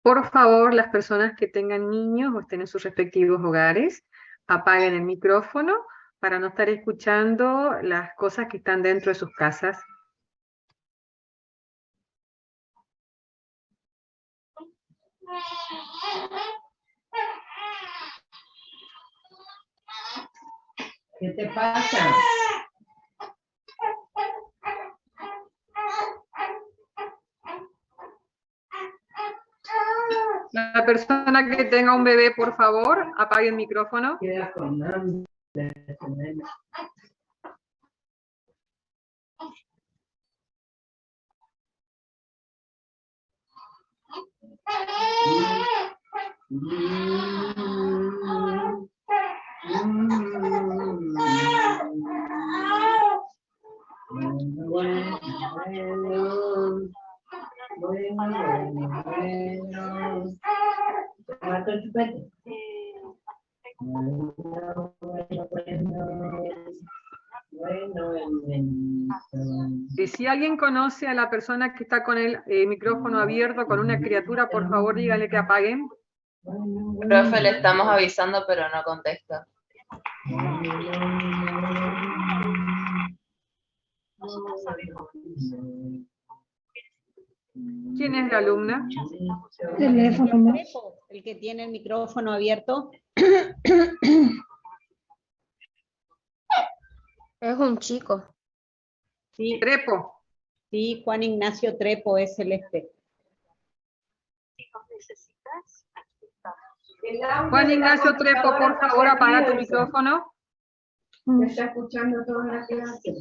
Por favor, las personas que tengan niños o estén en sus respectivos hogares, apaguen el micrófono para no estar escuchando las cosas que están dentro de sus casas. ¿Qué te pasa? La persona que tenga un bebé, por favor, apague el micrófono. Queda con hambre. Y si alguien conoce a la persona que está con el micrófono abierto, con una criatura, por favor, dígale que apaguen. Profe, le estamos avisando, pero no contesta. ¿Quién es la alumna? Teléfono. El que tiene el micrófono abierto. Es un chico. Sí, Trepo. sí, Juan Ignacio Trepo es el este. Juan Ignacio Trepo, por favor, apaga tu micrófono. Me está escuchando toda la clase.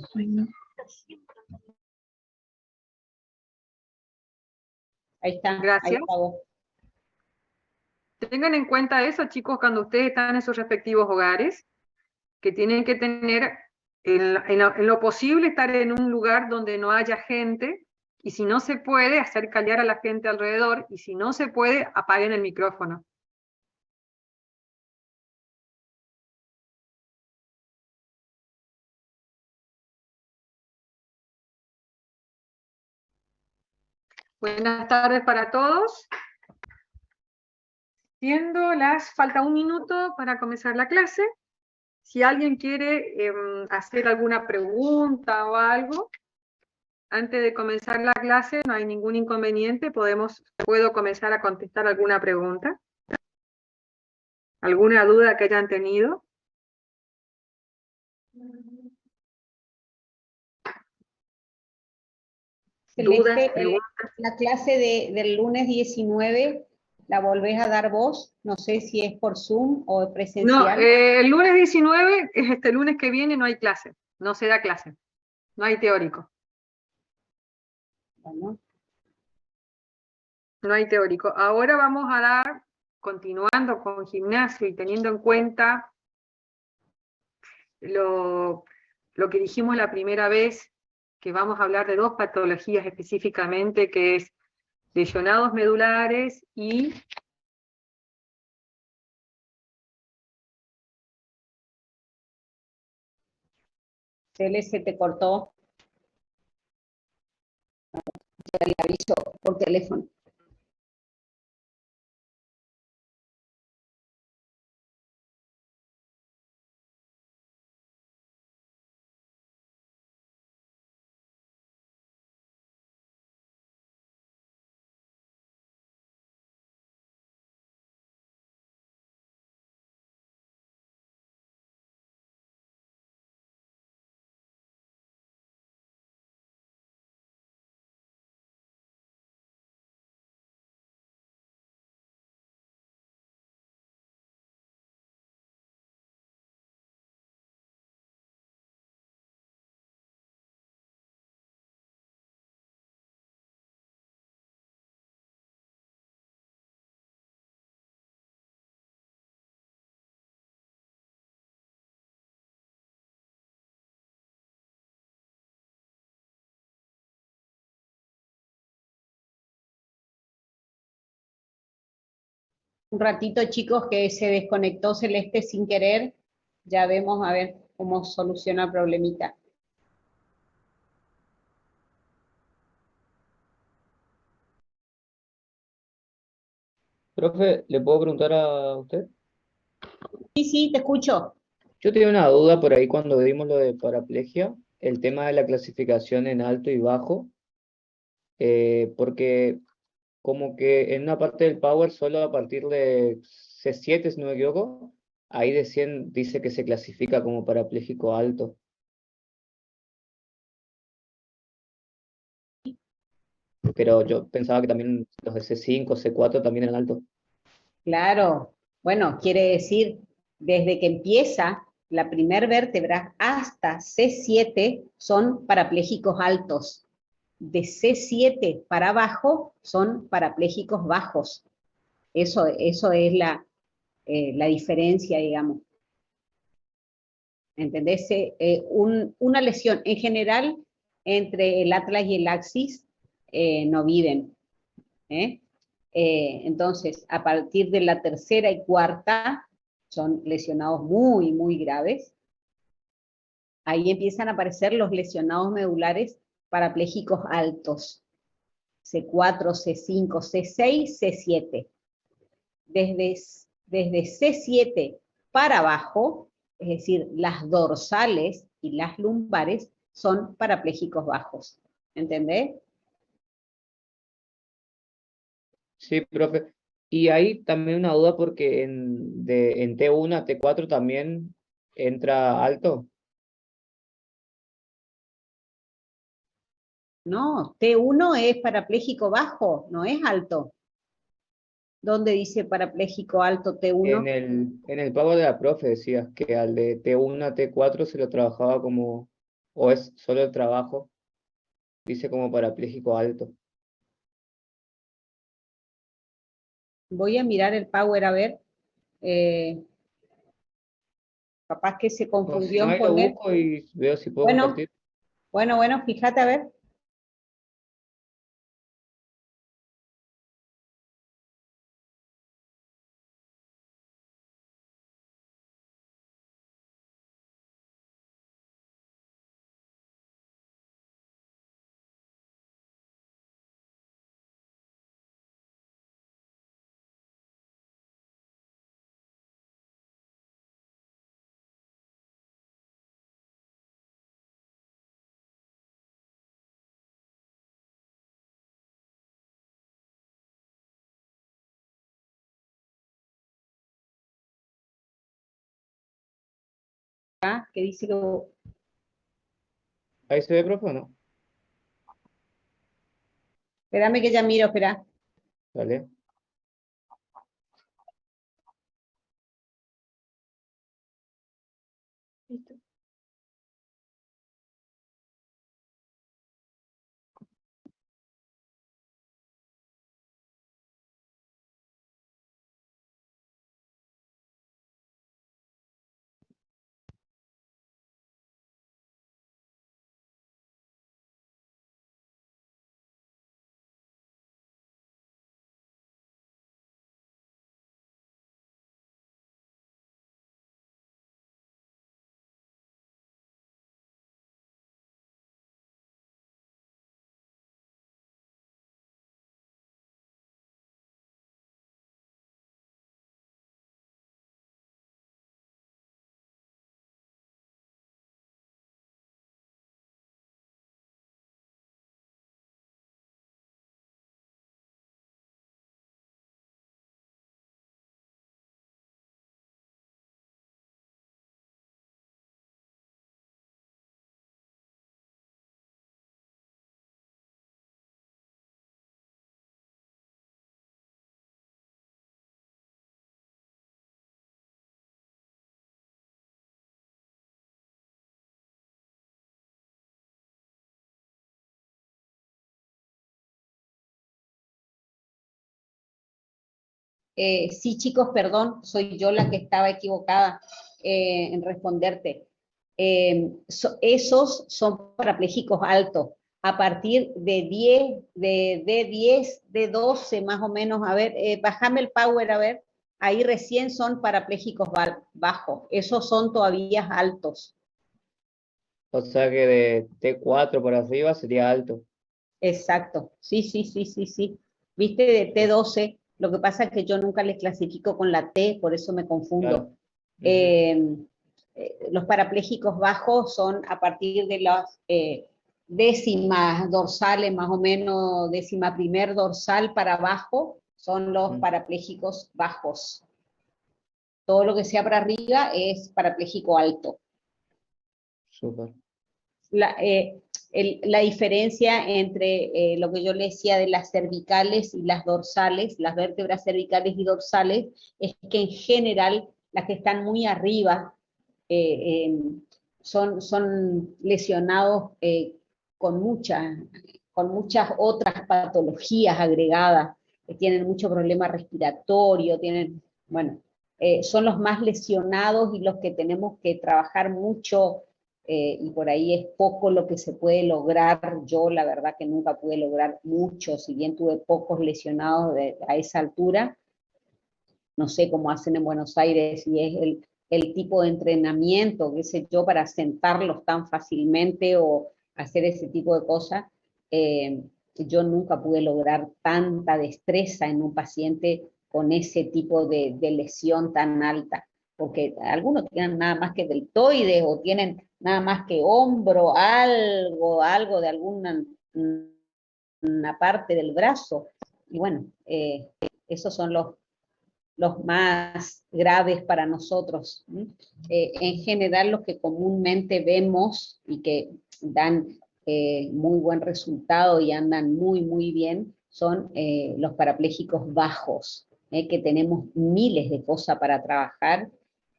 Ahí está. Gracias. Ahí apagó. Tengan en cuenta eso, chicos, cuando ustedes están en sus respectivos hogares, que tienen que tener, en lo posible, estar en un lugar donde no haya gente, y si no se puede, hacer callar a la gente alrededor, y si no se puede, apaguen el micrófono. Buenas tardes para todos. Falta un minuto para comenzar la clase. Si alguien quiere hacer alguna pregunta o algo, antes de comenzar la clase no hay ningún inconveniente, puedo comenzar a contestar alguna pregunta, alguna duda que hayan tenido. Dudas, Celeste, preguntas. la clase del lunes 19, ¿la volvés a dar vos? No sé si es por Zoom o No, presencial. el lunes 19, este lunes que viene no hay clase, no se da clase, no hay teórico. Bueno, No hay teórico. Ahora vamos a dar, continuando con gimnasio y teniendo en cuenta lo que dijimos la primera vez, que vamos a hablar de dos patologías específicamente, que es lesionados medulares y Cele, se te cortó. Ya le aviso por teléfono. Un ratito, chicos, que se desconectó Celeste sin querer. Ya vemos a ver cómo soluciona el problemita. Profe, ¿le puedo preguntar a usted? Sí, sí, te escucho. Yo tenía una duda por ahí cuando vimos lo de paraplegia, el tema de la clasificación en alto y bajo, porque como que en una parte del Power solo a partir de C7, si no me equivoco, ahí dice que se clasifica como parapléjico alto. Pero yo pensaba que también los de C5, C4 también eran altos. Claro. Bueno, quiere decir, desde que empieza la primer vértebra hasta C7 son parapléjicos altos. De C7 para abajo son parapléjicos bajos. Eso es la diferencia, digamos. ¿Entendés? Una lesión en general entre el atlas y el axis no viven. Entonces, a partir de la tercera y cuarta, son lesionados muy, muy graves. Ahí empiezan a aparecer los lesionados medulares parapléjicos altos. C4, C5, C6, C7. Desde C7 para abajo, es decir, las dorsales y las lumbares, son parapléjicos bajos. ¿Entendés? Sí, profe. Y ahí también una duda porque en T1 a T4 también entra alto. No, T1 es parapléjico bajo, no es alto. ¿Dónde dice parapléjico alto T1? En el pago de la profe decías que al de T1 a T4 se lo trabajaba como, o es solo el trabajo, dice como parapléjico alto. Voy a mirar el Power a ver. Capaz que se O si confundió no, en ahí lo poner. busco y veo si puedo Bueno, compartir. bueno, fíjate a ver. Que dice que... Ahí se ve, profe, ¿o no? Espérame que ya miro, espera. Vale. Sí, chicos, perdón, soy yo la que estaba equivocada en responderte. Esos son parapléjicos altos. A partir de 10, de 10, de 12 más o menos, a ver, bájame el Power, a ver. ahí recién son parapléjicos bajos, esos son todavía altos. O sea que de T4 para arriba sería alto. Exacto, sí. Viste, de T12, lo que pasa es que yo nunca les clasifico con la T, por eso me confundo. Claro. Los parapléjicos bajos son a partir de las décimas dorsales, más o menos, décima primer dorsal para abajo, son los parapléjicos bajos. Todo lo que sea para arriba es parapléjico alto. Súper. La diferencia entre lo que yo le decía de las cervicales y las dorsales, las vértebras cervicales y dorsales, es que en general las que están muy arriba son lesionados con muchas otras patologías agregadas, que tienen mucho problema respiratorio, son los más lesionados y los que tenemos que trabajar mucho. Y por ahí es poco lo que se puede lograr. Yo la verdad que nunca pude lograr mucho, si bien tuve pocos lesionados a esa altura. No sé cómo hacen en Buenos Aires, y es el tipo de entrenamiento, qué sé yo, para sentarlos tan fácilmente o hacer ese tipo de cosas. Yo nunca pude lograr tanta destreza en un paciente con ese tipo de lesión tan alta, porque algunos tienen nada más que deltoides o tienen nada más que hombro, algo de alguna una parte del brazo, y bueno, esos son los más graves para nosotros. En general, los que comúnmente vemos y que dan muy buen resultado y andan muy bien, son los parapléjicos bajos, que tenemos miles de cosas para trabajar.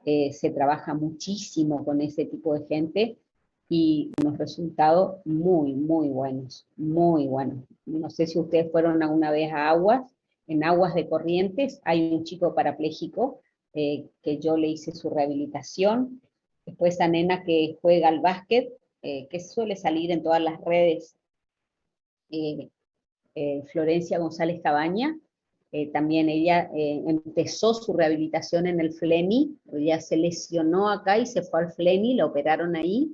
Se trabaja muchísimo con ese tipo de gente y unos resultados muy buenos, muy buenos. No sé si ustedes fueron alguna vez a Aguas. En Aguas de Corrientes hay un chico parapléjico que yo le hice su rehabilitación. Después esa nena que juega al básquet, que suele salir en todas las redes, Florencia González Cabaña, también ella empezó su rehabilitación en el FLENI, ella se lesionó acá y se fue al FLENI, la operaron ahí,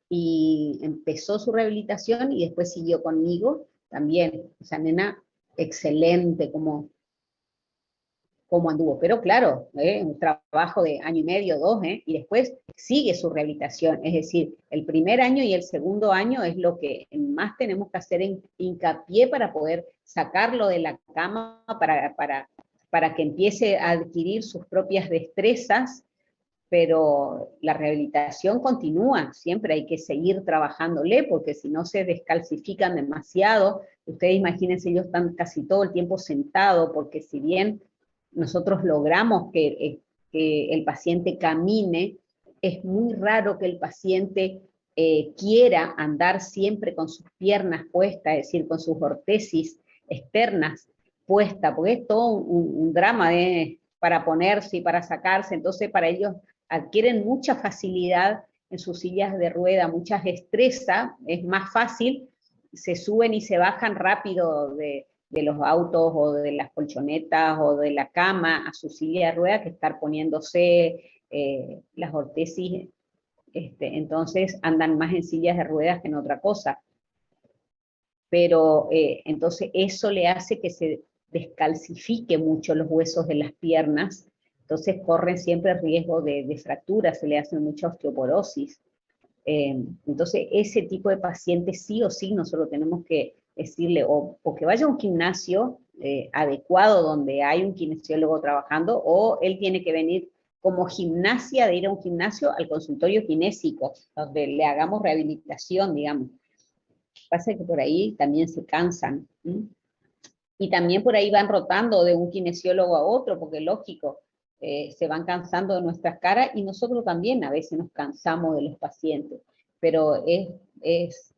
y empezó su rehabilitación y después siguió conmigo también. Esa nena, excelente como anduvo, pero claro, un trabajo de año y medio, 2, y después sigue su rehabilitación, es decir, el primer año y el segundo año es lo que más tenemos que hacer hincapié para poder sacarlo de la cama, para que empiece a adquirir sus propias destrezas, pero la rehabilitación continúa, siempre hay que seguir trabajándole, porque si no se descalcifican demasiado. Ustedes imagínense, ellos están casi todo el tiempo sentados, porque si bien nosotros logramos que el paciente camine, es muy raro que el paciente quiera andar siempre con sus piernas puestas, es decir, con sus ortesis externas puestas, porque es todo un drama para ponerse y para sacarse. Entonces para ellos adquieren mucha facilidad en sus sillas de rueda, mucha destreza, es más fácil, se suben y se bajan rápido de los autos o de las colchonetas o de la cama a su silla de ruedas que estar poniéndose las ortesis. Entonces andan más en sillas de ruedas que en otra cosa. Pero entonces eso le hace que se descalcifique mucho los huesos de las piernas, entonces corren siempre riesgo de fracturas, se le hace mucha osteoporosis. Entonces ese tipo de pacientes sí o sí nosotros tenemos que decirle o que vaya a un gimnasio adecuado donde hay un kinesiólogo trabajando, o él tiene que venir como gimnasia, de ir a un gimnasio al consultorio kinésico, donde le hagamos rehabilitación, digamos. Pasa que por ahí también se cansan, y también por ahí van rotando de un kinesiólogo a otro, porque lógico, se van cansando de nuestras caras, y nosotros también a veces nos cansamos de los pacientes, pero es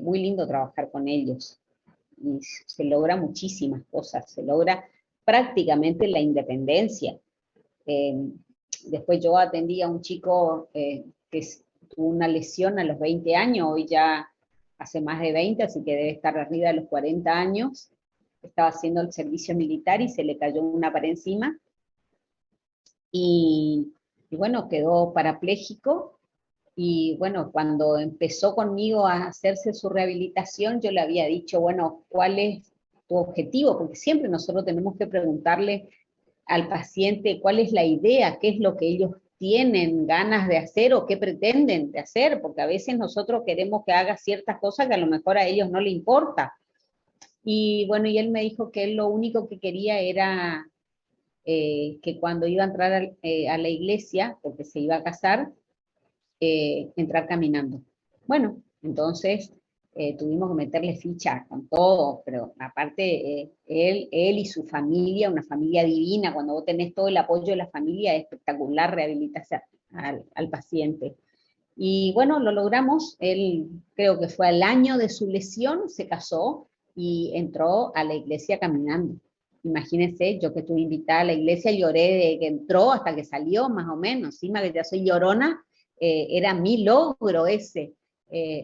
muy lindo trabajar con ellos, y se logra muchísimas cosas, se logra prácticamente la independencia. Después yo atendí a un chico que tuvo una lesión a los 20 años, hoy ya hace más de 20, así que debe estar arriba de los 40 años, estaba haciendo el servicio militar y se le cayó una pared encima, y bueno, quedó parapléjico. Y bueno, cuando empezó conmigo a hacerse su rehabilitación, yo le había dicho, bueno, ¿cuál es tu objetivo? Porque siempre nosotros tenemos que preguntarle al paciente cuál es la idea, qué es lo que ellos tienen ganas de hacer o qué pretenden de hacer, porque a veces nosotros queremos que haga ciertas cosas que a lo mejor a ellos no les importa. Y bueno, y él me dijo que él lo único que quería era que cuando iba a entrar a la iglesia, porque se iba a casar, entrar caminando. Bueno, entonces tuvimos que meterle ficha con todo, pero aparte él y su familia, una familia divina, cuando vos tenés todo el apoyo de la familia, es espectacular rehabilitar al paciente. Y bueno, lo logramos, él creo que fue al año de su lesión, se casó y entró a la iglesia caminando. Imagínense, yo que estuve invitada a la iglesia, lloré de que entró hasta que salió, más o menos, encima que ya soy llorona, era mi logro ese.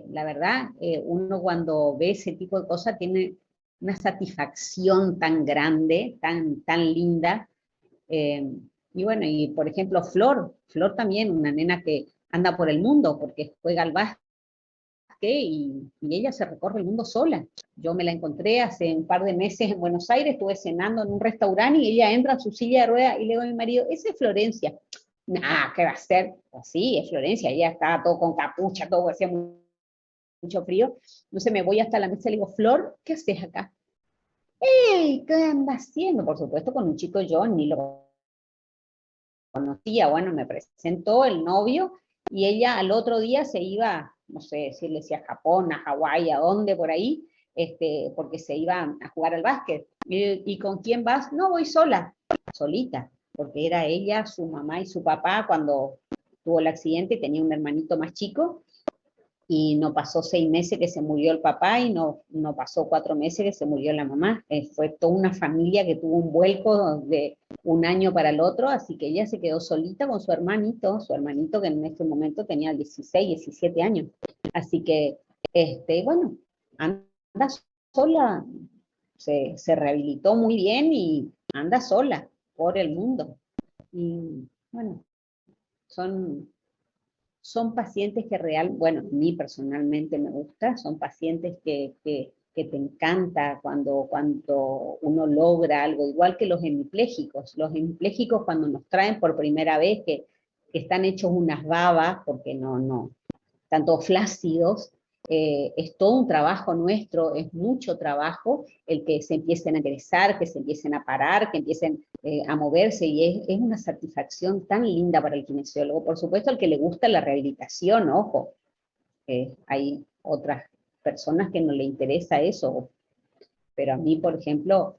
La verdad, uno cuando ve ese tipo de cosas tiene una satisfacción tan grande, tan linda. Eh, y bueno, y por ejemplo, Flor también, una nena que anda por el mundo porque juega al básquet y ella se recorre el mundo sola. Yo me la encontré hace un par de meses en Buenos Aires, estuve cenando en un restaurante y ella entra en su silla de ruedas y le digo a mi marido, esa es Florencia. Nah, ¿qué va a ser? Así, es Florencia, ella estaba todo con capucha, todo, hacía mucho frío. Entonces me voy hasta la mesa y le digo, Flor, ¿qué haces acá? ¡Ey! ¿Qué andas haciendo? Por supuesto, con un chico yo ni lo conocía, bueno, me presentó el novio y ella al otro día se iba, no sé si le decía a Japón, a Hawái, a dónde por ahí, porque se iba a jugar al básquet. ¿Y con quién vas? No, voy sola, solita, porque era ella, su mamá y su papá cuando tuvo el accidente, tenía un hermanito más chico, y no pasó 6 meses que se murió el papá y no pasó 4 meses que se murió la mamá. Fue toda una familia que tuvo un vuelco de un año para el otro, así que ella se quedó solita con su hermanito que en ese momento tenía 16, 17 años. Así que, bueno, anda sola, se rehabilitó muy bien y anda sola por el mundo. Y bueno, son pacientes que bueno, a mí personalmente me gusta, son pacientes que te encanta cuando uno logra algo, igual que los hemipléjicos. Los hemipléjicos cuando nos traen por primera vez que están hechos unas babas, porque no, están todos flácidos, es todo un trabajo nuestro, es mucho trabajo el que se empiecen a egresar, que se empiecen a parar, que empiecen a moverse, y es una satisfacción tan linda para el kinesiólogo. Por supuesto, al que le gusta la rehabilitación, ojo, hay otras personas que no le interesa eso, pero a mí, por ejemplo,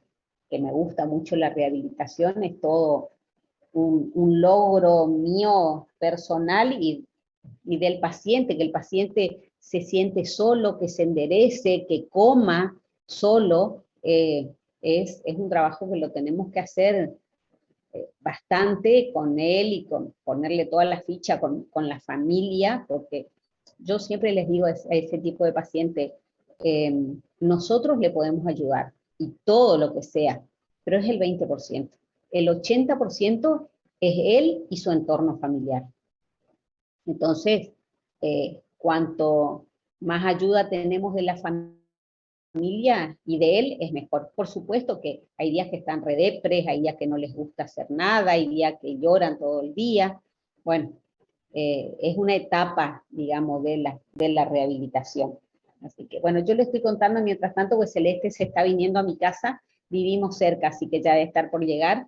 que me gusta mucho la rehabilitación, es todo un logro mío personal y del paciente, que el paciente se siente solo, que se enderece, que coma solo, es un trabajo que lo tenemos que hacer bastante con él y con ponerle toda la ficha con la familia, porque yo siempre les digo a ese tipo de paciente, nosotros le podemos ayudar, y todo lo que sea, pero es el 20%. El 80% es él y su entorno familiar. Entonces, cuanto más ayuda tenemos de la familia y de él, es mejor. Por supuesto que hay días que están redepres, hay días que no les gusta hacer nada, hay días que lloran todo el día. Bueno, es una etapa, digamos, de la rehabilitación. Así que, bueno, yo le estoy contando mientras tanto, pues Celeste se está viniendo a mi casa, vivimos cerca, así que ya debe estar por llegar,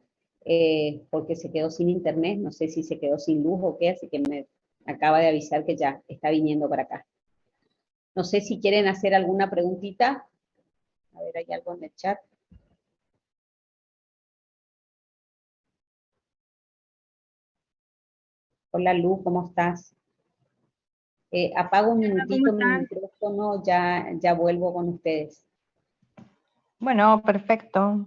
porque se quedó sin internet, no sé si se quedó sin luz o qué, así que me acaba de avisar que ya está viniendo para acá. No sé si quieren hacer alguna preguntita. A ver, hay algo en el chat. Hola Lu, ¿cómo estás? Apago un Hola, ¿cómo minutito mi están? micrófono, ya vuelvo con ustedes. Bueno, perfecto.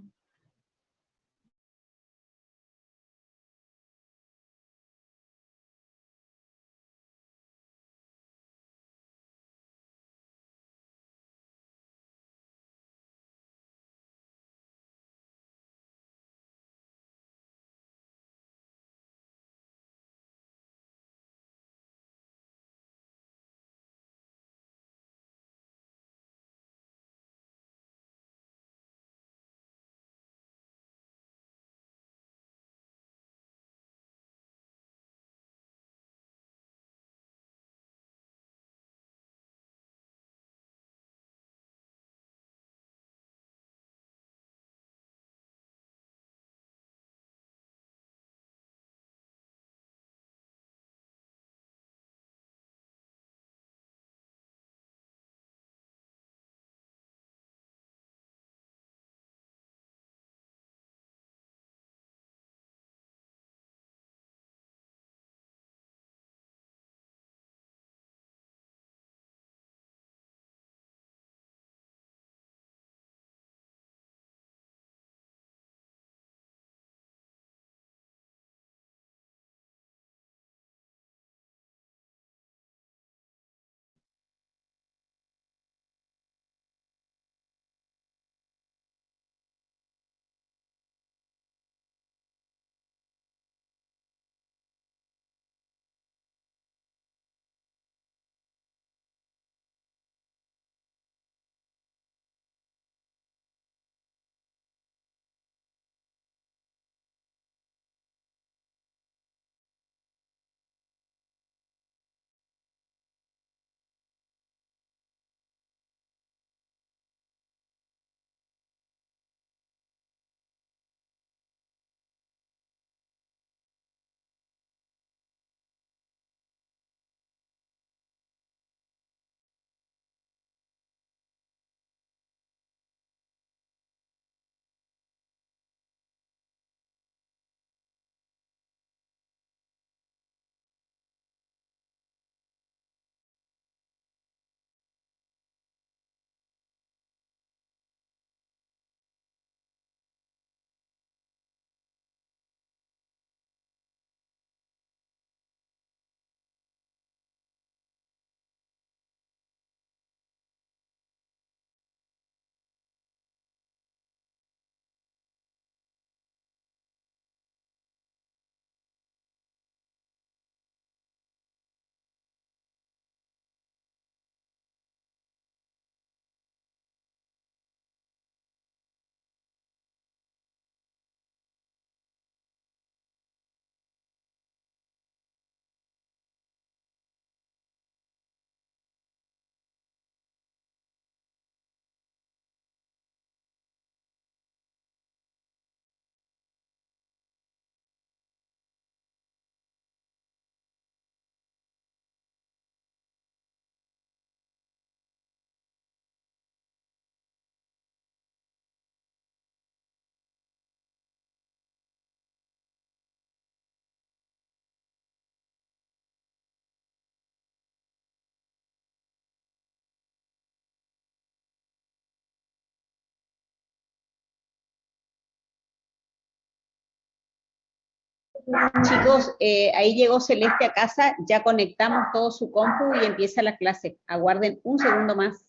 Chicos, ahí llegó Celeste a casa, ya conectamos todo su compu y empieza la clase. Aguarden un segundo más.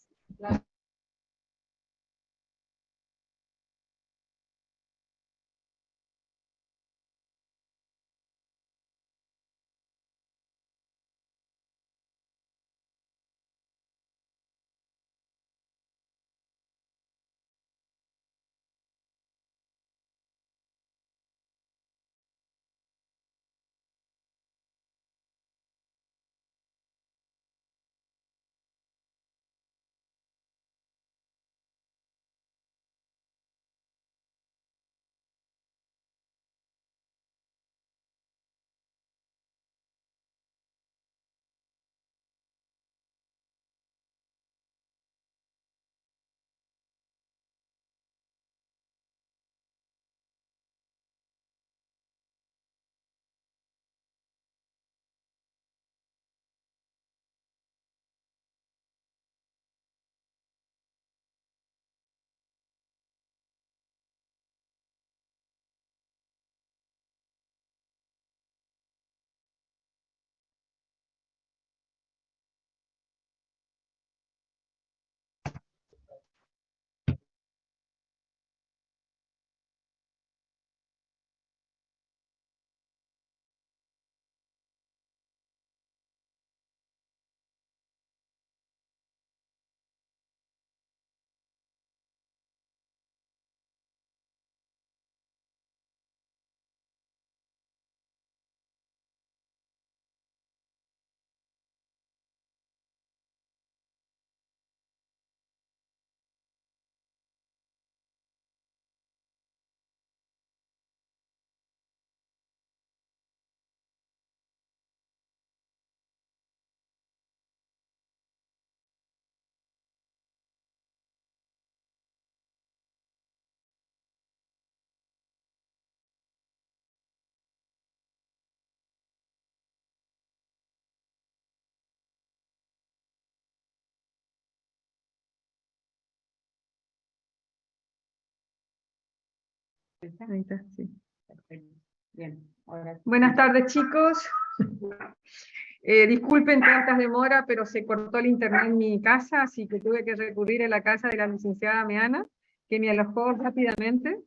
Ahí está, sí. Perfecto. Bien, ahora sí. Buenas tardes, chicos. Disculpen tantas demoras, pero se cortó el internet en mi casa, así que tuve que recurrir a la casa de la licenciada Meana, que me alojó rápidamente.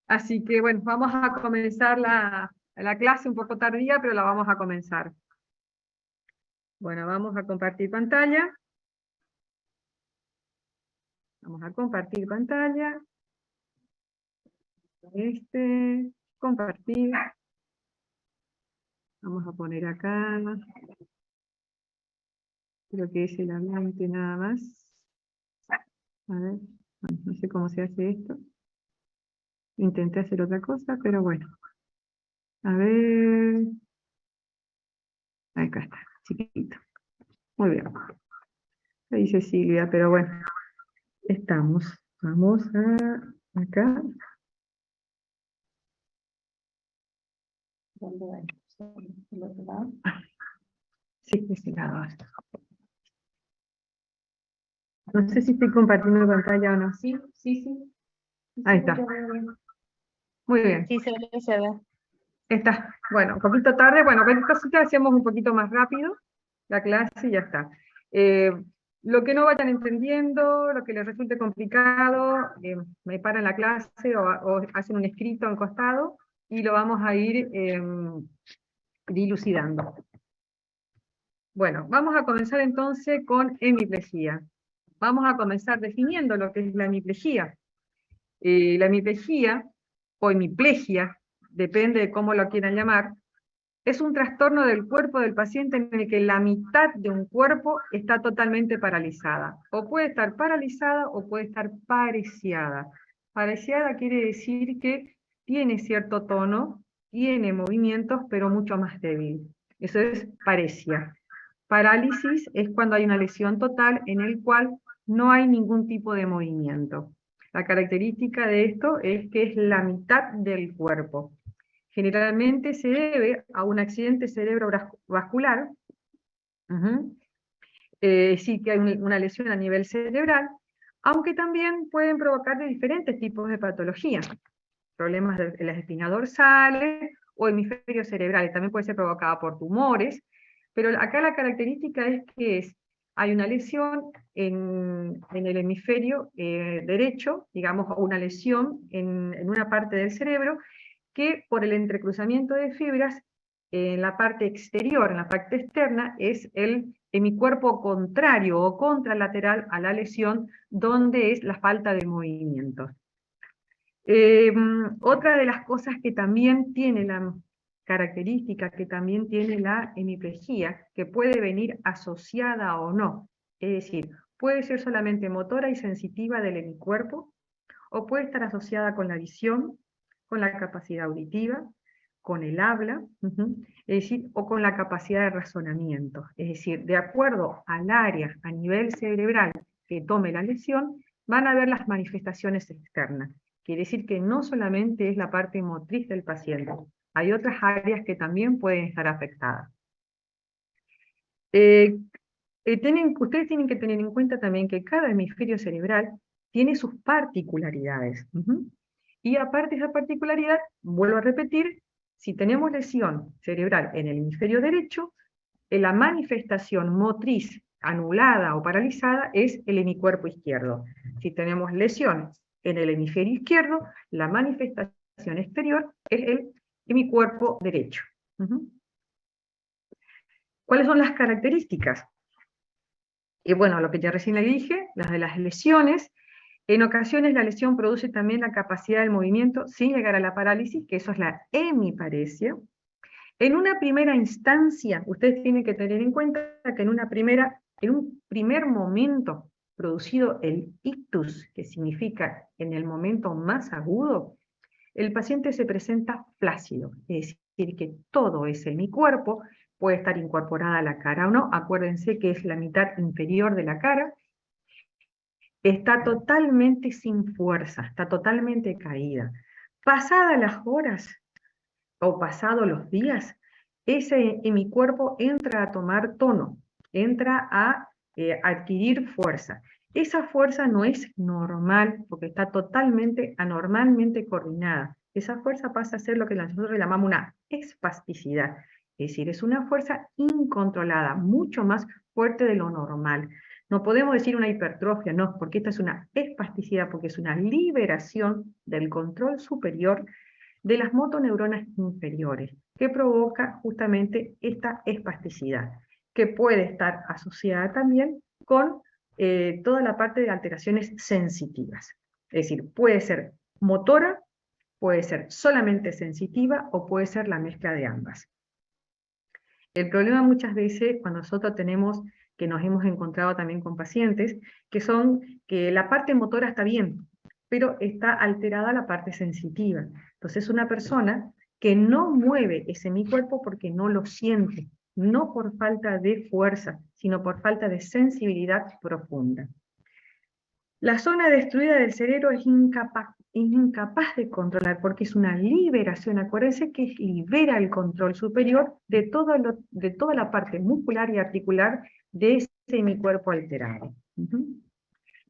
Así que bueno, vamos a comenzar la clase un poco tardía, pero la vamos a comenzar. Bueno, vamos a compartir pantalla. Vamos a compartir pantalla. Compartir. Vamos a poner acá. Creo que es el hablante nada más. A ver, bueno, no sé cómo se hace esto. Intenté hacer otra cosa, pero bueno. A ver. Acá está, chiquitito. Muy bien. Ahí dice Silvia, pero bueno. Estamos. Vamos a acá. ¿Dónde va? ¿El otro lado? Sí, ese lado. No sé si estoy compartiendo pantalla o no. Sí, sí, sí. Ahí está. Muy bien. Sí, se ve. Está. Bueno, un poquito tarde. Bueno, cualquier cosita hacemos un poquito más rápido la clase y ya está. Lo que no vayan entendiendo, lo que les resulte complicado, me paran la clase o hacen un escrito en costado y lo vamos a ir dilucidando. Bueno, vamos a comenzar entonces con hemiplejía. Vamos a comenzar definiendo lo que es la hemiplejía. La hemiplejía, o hemiplegia, depende de cómo lo quieran llamar, es un trastorno del cuerpo del paciente en el que la mitad de un cuerpo está totalmente paralizada. O puede estar paralizada o puede estar pareciada. Pareciada quiere decir que tiene cierto tono, tiene movimientos, pero mucho más débil. Eso es paresia. Parálisis es cuando hay una lesión total en el cual no hay ningún tipo de movimiento. La característica de esto es que es la mitad del cuerpo. Generalmente se debe a un accidente cerebrovascular, sí que hay una lesión a nivel cerebral, aunque también pueden provocar de diferentes tipos de patologías, problemas de las espinas dorsales o hemisferio cerebral, y también puede ser provocada por tumores, pero acá la característica es que hay una lesión en el hemisferio derecho, digamos, o una lesión en una parte del cerebro, que por el entrecruzamiento de fibras, en la parte exterior, en la parte externa, es el hemicuerpo contrario o contralateral a la lesión, donde es la falta de movimiento. Otra de las cosas que también tiene la característica, que también tiene la hemiplegia, que puede venir asociada o no, es decir, puede ser solamente motora y sensitiva del hemicuerpo, o puede estar asociada con la visión, con la capacidad auditiva, con el habla, es decir, o con la capacidad de razonamiento. Es decir, de acuerdo al área a nivel cerebral que tome la lesión, van a ver las manifestaciones externas. Quiere decir que no solamente es la parte motriz del paciente, hay otras áreas que también pueden estar afectadas. Ustedes tienen que tener en cuenta también que cada hemisferio cerebral tiene sus particularidades. Y aparte de esa particularidad, vuelvo a repetir, si tenemos lesión cerebral en el hemisferio derecho, la manifestación motriz anulada o paralizada es el hemicuerpo izquierdo. Si tenemos lesiones en el hemisferio izquierdo, la manifestación exterior es el hemicuerpo derecho. ¿Cuáles son las características? Y bueno, lo que ya recién le dije, las de las lesiones. En ocasiones la lesión produce también la capacidad del movimiento sin llegar a la parálisis, que eso es la hemiparesia. En una primera instancia, ustedes tienen que tener en cuenta que en un primer momento producido el ictus, que significa en el momento más agudo, el paciente se presenta flácido, es decir, que todo es hemicuerpo, puede estar incorporada a la cara o no, acuérdense que es la mitad inferior de la cara, está totalmente sin fuerza, está totalmente caída. Pasadas las horas, o pasados los días, ese hemicuerpo entra a tomar tono, entra a adquirir fuerza. Esa fuerza no es normal, porque está totalmente anormalmente coordinada. Esa fuerza pasa a ser lo que nosotros llamamos una espasticidad. Es decir, es una fuerza incontrolada, mucho más fuerte de lo normal. No podemos decir una hipertrofia, no, porque esta es una espasticidad, porque es una liberación del control superior de las motoneuronas inferiores, que provoca justamente esta espasticidad, que puede estar asociada también con toda la parte de alteraciones sensitivas. Es decir, puede ser motora, puede ser solamente sensitiva, o puede ser la mezcla de ambas. El problema muchas veces, cuando nosotros que nos hemos encontrado también con pacientes, que la parte motora está bien, pero está alterada la parte sensitiva. Entonces una persona que no mueve ese hemicuerpo porque no lo siente, no por falta de fuerza, sino por falta de sensibilidad profunda. La zona destruida del cerebro es incapaz de controlar, porque es una liberación. Acuérdense que libera el control superior de toda la parte muscular y articular de ese hemicuerpo alterado.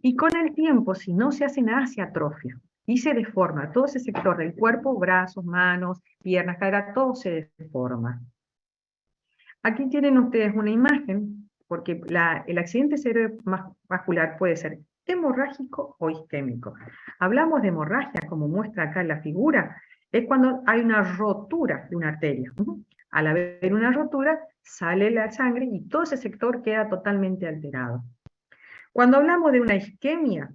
Y con el tiempo, si no se hace nada, se atrofia y se deforma. Todo ese sector del cuerpo, brazos, manos, piernas, cadera, todo se deforma. Aquí tienen ustedes una imagen, porque el accidente cerebrovascular puede ser hemorrágico o isquémico. Hablamos de hemorragia, como muestra acá en la figura, es cuando hay una rotura de una arteria. Al haber una rotura, sale la sangre y todo ese sector queda totalmente alterado. Cuando hablamos de una isquemia,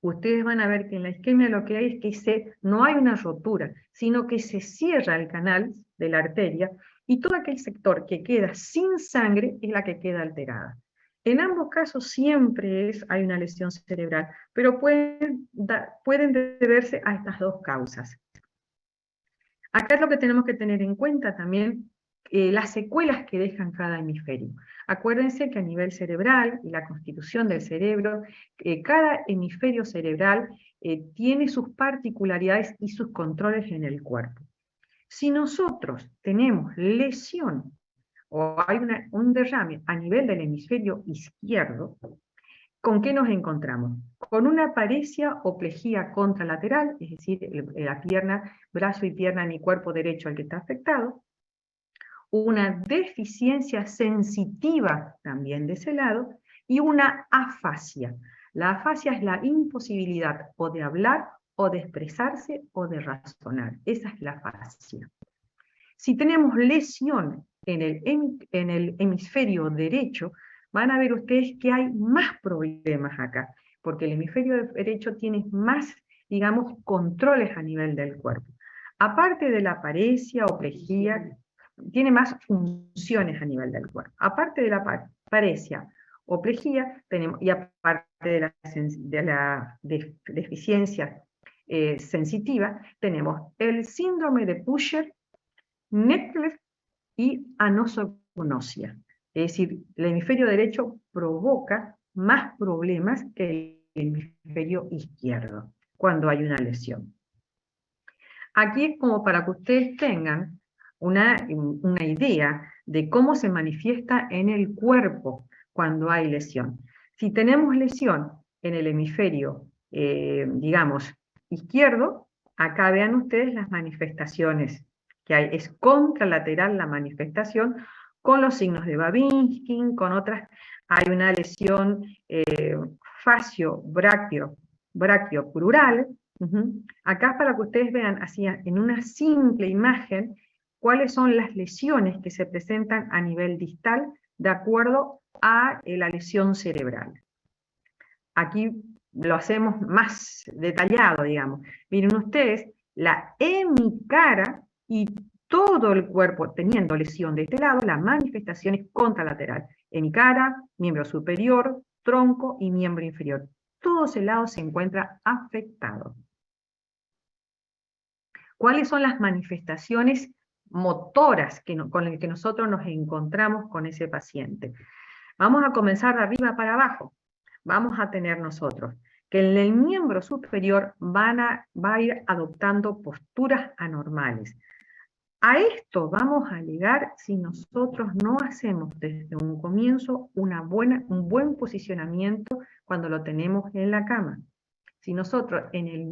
ustedes van a ver que en la isquemia lo que hay es que no hay una rotura, sino que se cierra el canal de la arteria y todo aquel sector que queda sin sangre es la que queda alterada. En ambos casos siempre hay una lesión cerebral, pero pueden deberse a estas dos causas. Acá es lo que tenemos que tener en cuenta también, las secuelas que dejan cada hemisferio. Acuérdense que a nivel cerebral y la constitución del cerebro, cada hemisferio cerebral tiene sus particularidades y sus controles en el cuerpo. Si nosotros tenemos lesión o hay un derrame a nivel del hemisferio izquierdo, ¿con qué nos encontramos? con una paresia o plejía contralateral, es decir, la pierna, brazo y pierna en mi cuerpo derecho al que está afectado, una deficiencia sensitiva también de ese lado, y una afasia. La afasia es la imposibilidad o de hablar, o de expresarse, o de razonar. Esa es la afasia. Si tenemos lesión en el hemisferio derecho, van a ver ustedes que hay más problemas acá, porque el hemisferio derecho tiene más, digamos, controles a nivel del cuerpo. Aparte de la paresia o plejía, tiene más funciones a nivel del cuerpo. Aparte de la paresia o plejía, tenemos, y aparte de la deficiencia sensitiva, tenemos el síndrome de Pusher, Neckler y anosoconosia. Es decir, el hemisferio derecho provoca más problemas que el hemisferio izquierdo cuando hay una lesión. Aquí es como para que ustedes tengan una idea de cómo se manifiesta en el cuerpo cuando hay lesión. Si tenemos lesión en el hemisferio, digamos, izquierdo, acá vean ustedes las manifestaciones que hay. Es contralateral la manifestación, con los signos de Babinski, con otras. Hay una lesión fascio-braquio-plural. Acá para que ustedes vean así en una simple imagen cuáles son las lesiones que se presentan a nivel distal de acuerdo a la lesión cerebral. Aquí lo hacemos más detallado, digamos. Miren ustedes, la hemicara y todo el cuerpo teniendo lesión de este lado, la manifestación es contralateral. Hemicara, miembro superior, tronco y miembro inferior. Todo ese lado se encuentra afectado. ¿Cuáles son las manifestaciones motoras con las que nosotros nos encontramos con ese paciente? Vamos a comenzar de arriba para abajo. Vamos a tener nosotros que en el miembro superior va a ir adoptando posturas anormales. A esto vamos a llegar si nosotros no hacemos desde un comienzo un buen posicionamiento cuando lo tenemos en la cama. Si nosotros en el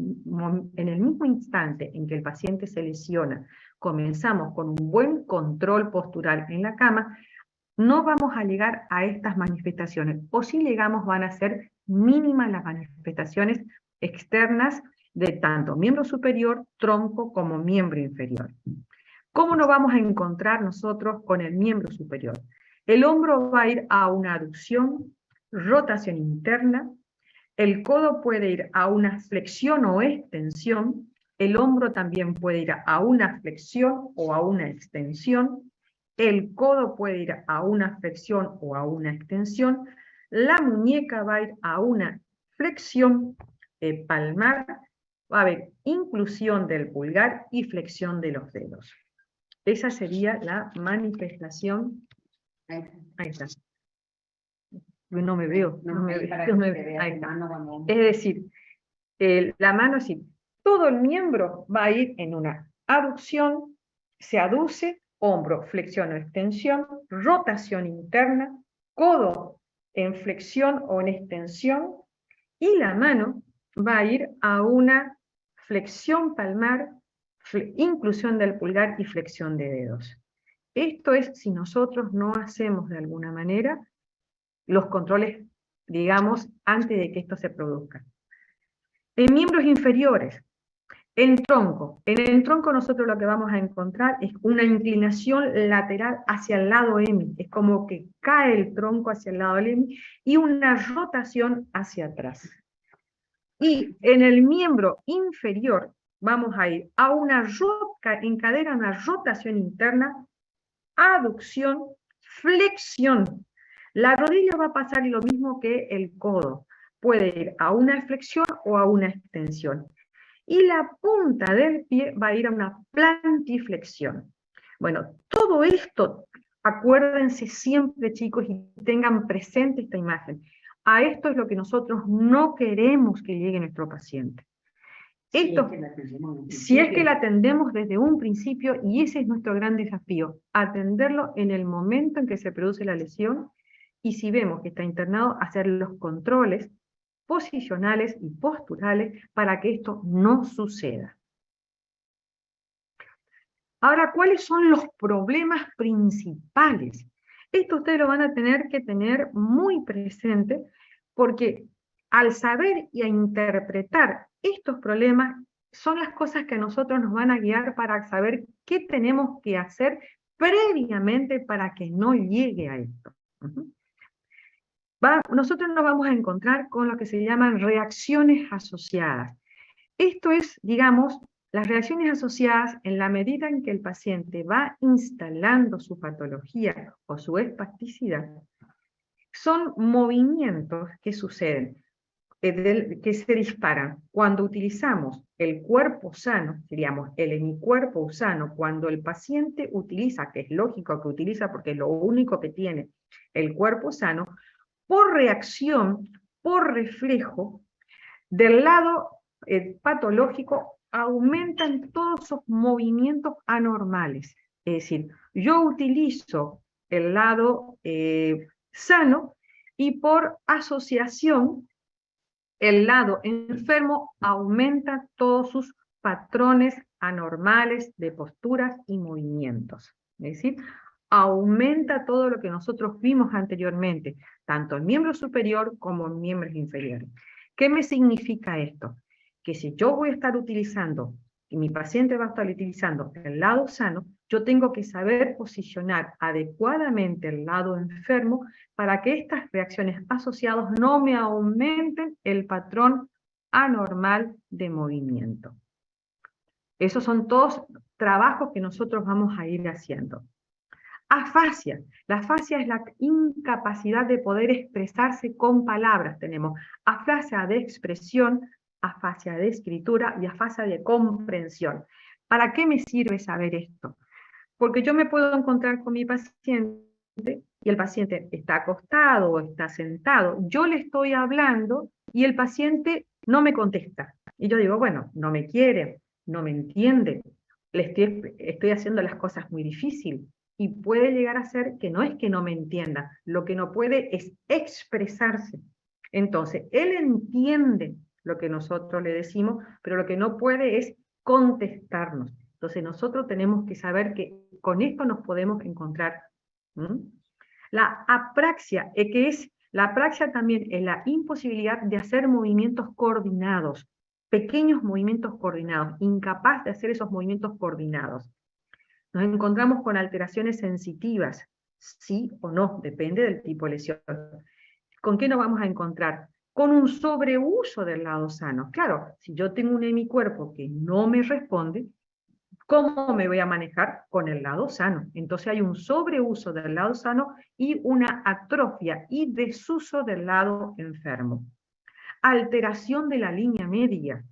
mismo instante en que el paciente se lesiona, comenzamos con un buen control postural en la cama, no vamos a llegar a estas manifestaciones, o si llegamos van a ser mínimas las manifestaciones externas de tanto miembro superior, tronco, como miembro inferior. ¿Cómo nos vamos a encontrar nosotros con el miembro superior? El hombro va a ir a una aducción, rotación interna, el codo puede ir a una flexión o extensión, el hombro también puede ir a una flexión o a una extensión, el codo puede ir a una flexión o a una extensión, la muñeca va a ir a una flexión palmar, va a haber inclusión del pulgar y flexión de los dedos. Esa sería la manifestación. Ahí está. No me veo. Ahí está. Es decir, la mano, sí, todo el miembro va a ir en una aducción, se aduce, hombro, flexión o extensión, rotación interna, codo en flexión o en extensión, y la mano va a ir a una flexión palmar, inclusión del pulgar y flexión de dedos. Esto es si nosotros no hacemos de alguna manera los controles, digamos, antes de que esto se produzca. En miembros inferiores, en el tronco nosotros lo que vamos a encontrar es una inclinación lateral hacia el lado hemi, es como que cae el tronco hacia el lado del hemi, y una rotación hacia atrás. Y en el miembro inferior vamos a ir a en cadera una rotación interna, aducción, flexión. La rodilla va a pasar lo mismo que el codo. Puede ir a una flexión o a una extensión. Y la punta del pie va a ir a una plantiflexión. Bueno, todo esto, acuérdense siempre, chicos, y tengan presente esta imagen. A esto es lo que nosotros no queremos que llegue nuestro paciente. Esto, si es que la atendemos desde un principio, y ese es nuestro gran desafío, atenderlo en el momento en que se produce la lesión, y si vemos que está internado, hacer los controles posicionales y posturales para que esto no suceda. Ahora, ¿cuáles son los problemas principales? Esto ustedes lo van a tener que tener muy presente, porque al saber y a interpretar estos problemas, son las cosas que a nosotros nos van a guiar para saber qué tenemos que hacer previamente para que no llegue a esto. Nosotros nos vamos a encontrar con lo que se llaman reacciones asociadas. Esto es, digamos, las reacciones asociadas en la medida en que el paciente va instalando su patología o su espasticidad, son movimientos que suceden, que se disparan cuando utilizamos el cuerpo sano, diríamos el hemicuerpo sano, cuando el paciente utiliza, que es lógico que utiliza porque es lo único que tiene el cuerpo sano, por reacción, por reflejo, del lado patológico aumentan todos esos movimientos anormales. Es decir, yo utilizo el lado sano y por asociación el lado enfermo aumenta todos sus patrones anormales de posturas y movimientos. Es decir, aumenta todo lo que nosotros vimos anteriormente, tanto en miembro superior como en miembros inferiores. ¿Qué me significa esto? Que si yo voy a estar utilizando, y mi paciente va a estar utilizando el lado sano, yo tengo que saber posicionar adecuadamente el lado enfermo para que estas reacciones asociadas no me aumenten el patrón anormal de movimiento. Esos son todos trabajos que nosotros vamos a ir haciendo. Afasia. La afasia es la incapacidad de poder expresarse con palabras. Tenemos afasia de expresión, afasia de escritura y afasia de comprensión. ¿Para qué me sirve saber esto? Porque yo me puedo encontrar con mi paciente y el paciente está acostado o está sentado. Yo le estoy hablando y el paciente no me contesta. Y yo digo, bueno, no me quiere, no me entiende, estoy haciendo las cosas muy difíciles. Y puede llegar a ser que no es que no me entienda, lo que no puede es expresarse. Entonces, él entiende lo que nosotros le decimos, pero lo que no puede es contestarnos. Entonces, nosotros tenemos que saber que con esto nos podemos encontrar. La apraxia, la apraxia también es la imposibilidad de hacer movimientos coordinados, pequeños movimientos coordinados, incapaz de hacer esos movimientos coordinados. Nos encontramos con alteraciones sensitivas, sí o no, depende del tipo de lesión. ¿Con qué nos vamos a encontrar? Con un sobreuso del lado sano. Claro, si yo tengo un hemicuerpo que no me responde, ¿cómo me voy a manejar? Con el lado sano. Entonces hay un sobreuso del lado sano y una atrofia y desuso del lado enfermo. Alteración de la línea media.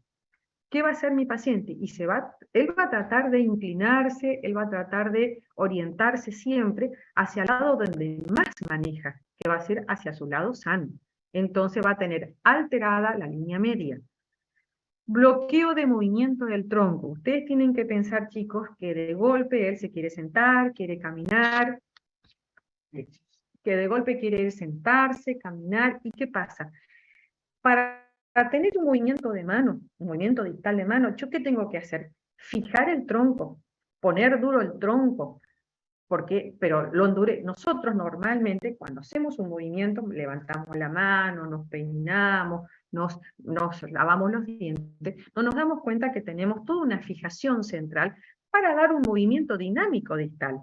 ¿Qué va a hacer mi paciente? Él va a tratar de inclinarse, él va a tratar de orientarse siempre hacia el lado donde más maneja, que va a ser hacia su lado sano. Entonces va a tener alterada la línea media. Bloqueo de movimiento del tronco. Ustedes tienen que pensar, chicos, que de golpe él se quiere sentar, quiere caminar, que de golpe quiere sentarse, caminar, ¿y qué pasa? Para tener un movimiento de mano, un movimiento distal de mano, ¿yo qué tengo que hacer? Fijar el tronco, poner duro el tronco, pero nosotros normalmente cuando hacemos un movimiento levantamos la mano, nos peinamos, nos lavamos los dientes, no nos damos cuenta que tenemos toda una fijación central para dar un movimiento dinámico distal.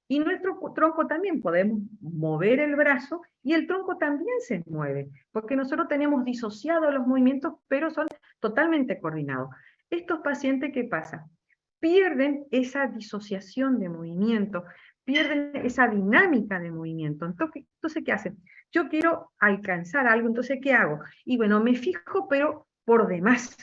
Y nuestro tronco también podemos mover el brazo y el tronco también se mueve, porque nosotros tenemos disociados los movimientos, pero son totalmente coordinados. Estos pacientes, ¿qué pasa? Pierden esa disociación de movimiento, pierden esa dinámica de movimiento. Entonces, ¿qué hacen? Yo quiero alcanzar algo, entonces, ¿qué hago? Y bueno, me fijo, pero por demás,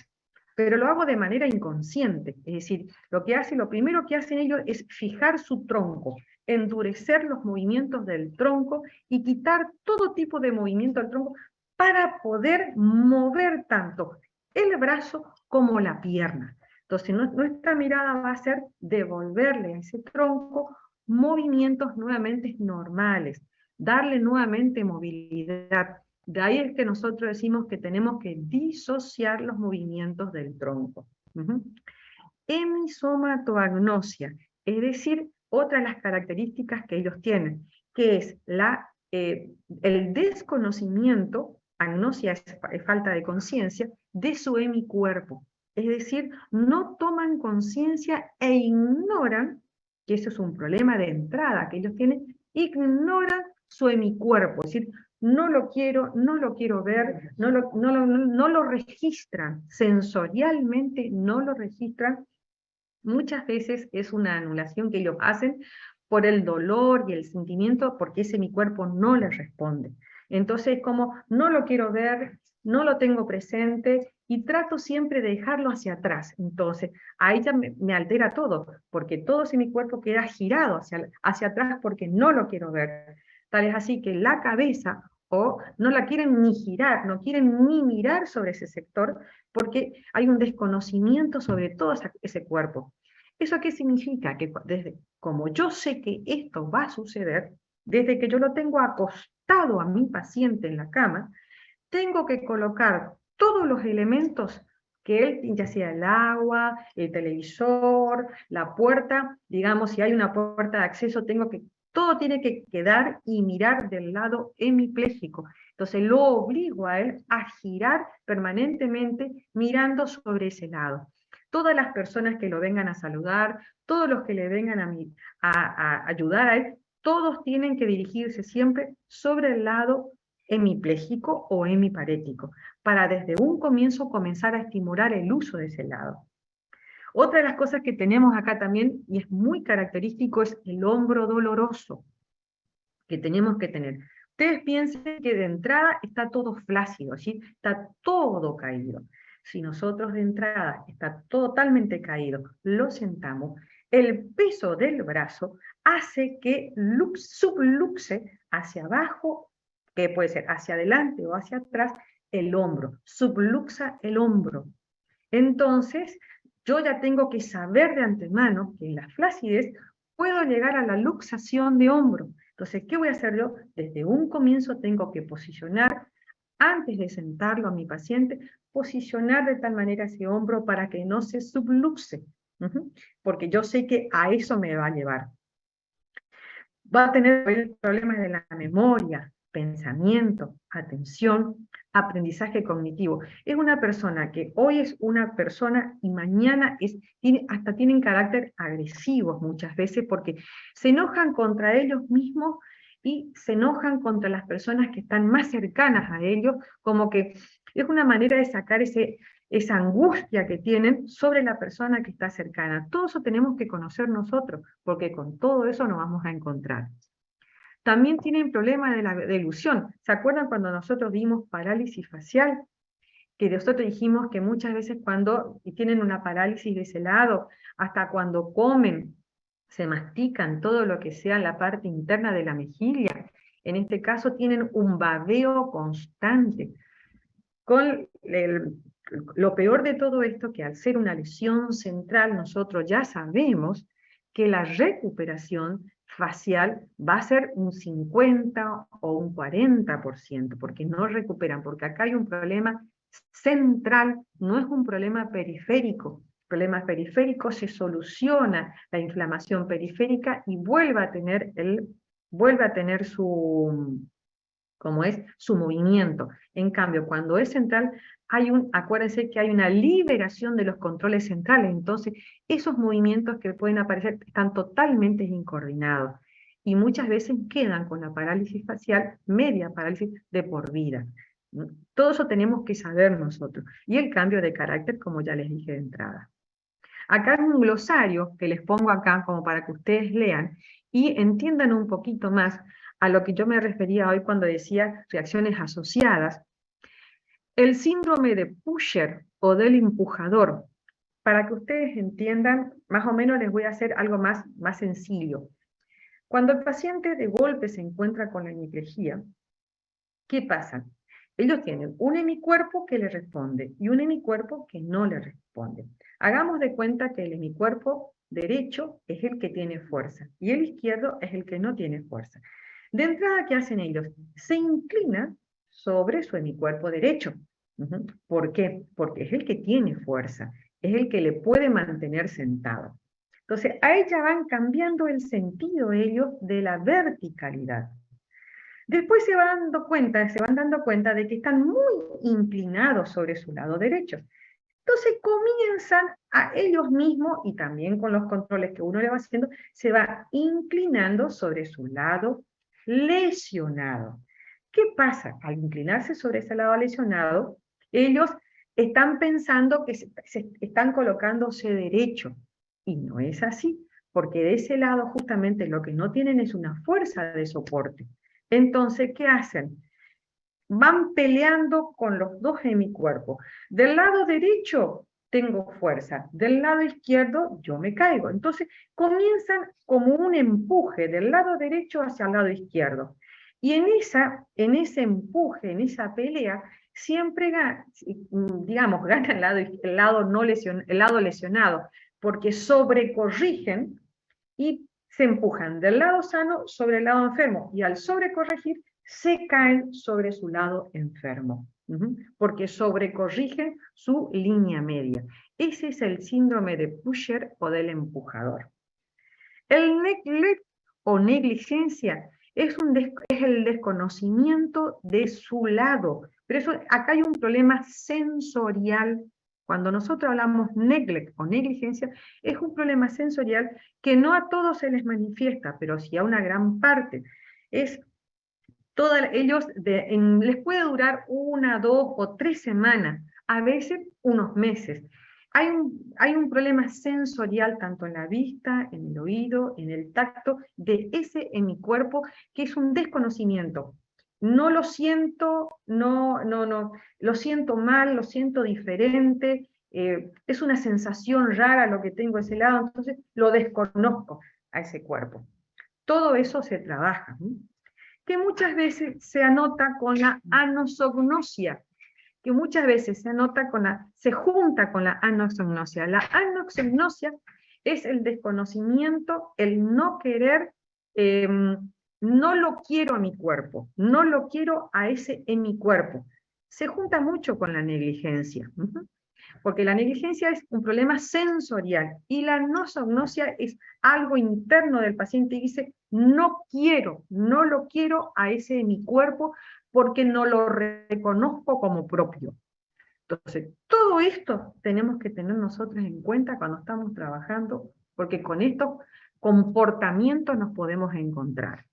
pero lo hago de manera inconsciente. Es decir, lo primero que hacen ellos es fijar su tronco, endurecer los movimientos del tronco y quitar todo tipo de movimiento del tronco para poder mover tanto el brazo como la pierna. Entonces nuestra mirada va a ser devolverle a ese tronco movimientos nuevamente normales, darle nuevamente movilidad. De ahí es que nosotros decimos que tenemos que disociar los movimientos del tronco. Hemisomatoagnosia, es decir, otra de las características que ellos tienen, que es el desconocimiento, agnosia es falta de conciencia, de su hemicuerpo. Es decir, no toman conciencia e ignoran, que eso es un problema de entrada que ellos tienen, ignoran su hemicuerpo, es decir, no lo quiero ver, no lo registran, sensorialmente no lo registran. Muchas veces es una anulación que ellos hacen por el dolor y el sentimiento, porque ese mi cuerpo no les responde. Entonces, como no lo quiero ver, no lo tengo presente, y trato siempre de dejarlo hacia atrás. Entonces, ahí ya me altera todo, porque todo ese mi cuerpo queda girado hacia atrás porque no lo quiero ver. Tal es así que la cabeza, o no la quieren ni girar, no quieren ni mirar sobre ese sector, porque hay un desconocimiento sobre todo ese cuerpo. ¿Eso qué significa? Que como yo sé que esto va a suceder, desde que yo lo tengo acostado a mi paciente en la cama, tengo que colocar todos los elementos que él, ya sea el agua, el televisor, la puerta, digamos, si hay una puerta de acceso, todo tiene que quedar y mirar del lado hemipléjico. Entonces lo obligo a él a girar permanentemente mirando sobre ese lado. Todas las personas que lo vengan a saludar, todos los que le vengan a ayudar a él, todos tienen que dirigirse siempre sobre el lado hemipléjico o hemiparético, para desde un comienzo comenzar a estimular el uso de ese lado. Otra de las cosas que tenemos acá también, y es muy característico, es el hombro doloroso que tenemos que tener. Ustedes piensen que de entrada está todo flácido, ¿sí? Está todo caído. Si nosotros de entrada está totalmente caído, lo sentamos, el peso del brazo hace que subluxe hacia abajo, que puede ser hacia adelante o hacia atrás, el hombro, subluxa el hombro. Entonces, yo ya tengo que saber de antemano que en la flacidez puedo llegar a la luxación de hombro. Entonces, ¿qué voy a hacer yo? Desde un comienzo tengo que posicionar, antes de sentarlo a mi paciente, posicionar de tal manera ese hombro para que no se subluxe, porque yo sé que a eso me va a llevar. Va a tener problemas de la memoria, pensamiento, atención, aprendizaje cognitivo. Es una persona que hoy es una persona y mañana hasta tienen carácter agresivo muchas veces, porque se enojan contra ellos mismos y se enojan contra las personas que están más cercanas a ellos, como que es una manera de sacar esa angustia que tienen sobre la persona que está cercana. Todo eso tenemos que conocer nosotros, porque con todo eso nos vamos a encontrar. También tienen problemas de la delusión. ¿Se acuerdan cuando nosotros vimos parálisis facial? Que nosotros dijimos que muchas veces cuando tienen una parálisis de ese lado, hasta cuando comen, se mastican todo lo que sea la parte interna de la mejilla. En este caso tienen un babeo constante. Lo peor de todo esto, que al ser una lesión central, nosotros ya sabemos que la recuperación facial va a ser un 50 o un 40%, porque no recuperan, porque acá hay un problema central, no es un problema periférico. El problema periférico se soluciona la inflamación periférica y vuelve a tener su movimiento. En cambio, cuando es central, acuérdense que hay una liberación de los controles centrales, entonces esos movimientos que pueden aparecer están totalmente incoordinados, y muchas veces quedan con la parálisis facial, media parálisis de por vida. Todo eso tenemos que saber nosotros, y el cambio de carácter, como ya les dije de entrada. Acá es un glosario que les pongo acá, como para que ustedes lean, y entiendan un poquito más a lo que yo me refería hoy cuando decía reacciones asociadas. El síndrome de Pusher o del empujador, para que ustedes entiendan, más o menos les voy a hacer algo más sencillo. Cuando el paciente de golpe se encuentra con la hemiplegia, ¿qué pasa? Ellos tienen un hemicuerpo que le responde y un hemicuerpo que no le responde. Hagamos de cuenta que el hemicuerpo derecho es el que tiene fuerza y el izquierdo es el que no tiene fuerza. De entrada, ¿qué hacen ellos? Se inclinan sobre su hemicuerpo derecho. ¿Por qué? Porque es el que tiene fuerza, es el que le puede mantener sentado. Entonces, ahí ya van cambiando el sentido ellos de la verticalidad. Después se van dando cuenta de que están muy inclinados sobre su lado derecho. Entonces comienzan a ellos mismos, y también con los controles que uno le va haciendo, se va inclinando sobre su lado lesionado. ¿Qué pasa? Al inclinarse sobre ese lado lesionado, ellos están pensando que se están colocándose derecho, y no es así, porque de ese lado justamente lo que no tienen es una fuerza de soporte. Entonces, ¿qué hacen? Van peleando con los dos hemicuerpos. Del lado derecho tengo fuerza, del lado izquierdo yo me caigo. Entonces comienzan como un empuje del lado derecho hacia el lado izquierdo. Y en ese empuje, en esa pelea, siempre gana el lado lesionado, porque sobrecorrigen y se empujan del lado sano sobre el lado enfermo, y al sobrecorregir se caen sobre su lado enfermo, porque sobrecorrigen su línea media. Ese es el síndrome de Pusher o del empujador. El neglect o negligencia es el desconocimiento de su lado, pero acá hay un problema sensorial. Cuando nosotros hablamos neglect o negligencia, es un problema sensorial que no a todos se les manifiesta, pero sí a una gran parte. Les puede durar 1, 2 o 3 semanas, a veces unos meses. Hay un problema sensorial tanto en la vista, en el oído, en el tacto, de ese en mi cuerpo, que es un desconocimiento. No lo siento, lo siento mal, lo siento diferente, es una sensación rara lo que tengo a ese lado, entonces lo desconozco a ese cuerpo. Todo eso se trabaja, que muchas veces se anota con la anosognosia, que muchas veces se junta con la anosognosia. La anosognosia es el desconocimiento, el no querer, no lo quiero a mi cuerpo, no lo quiero a ese en mi cuerpo. Se junta mucho con la negligencia, porque la negligencia es un problema sensorial, y la anosognosia es algo interno del paciente y dice, no lo quiero a ese de mi cuerpo porque no lo reconozco como propio. Entonces, todo esto tenemos que tener nosotros en cuenta cuando estamos trabajando, porque con estos comportamientos nos podemos encontrar.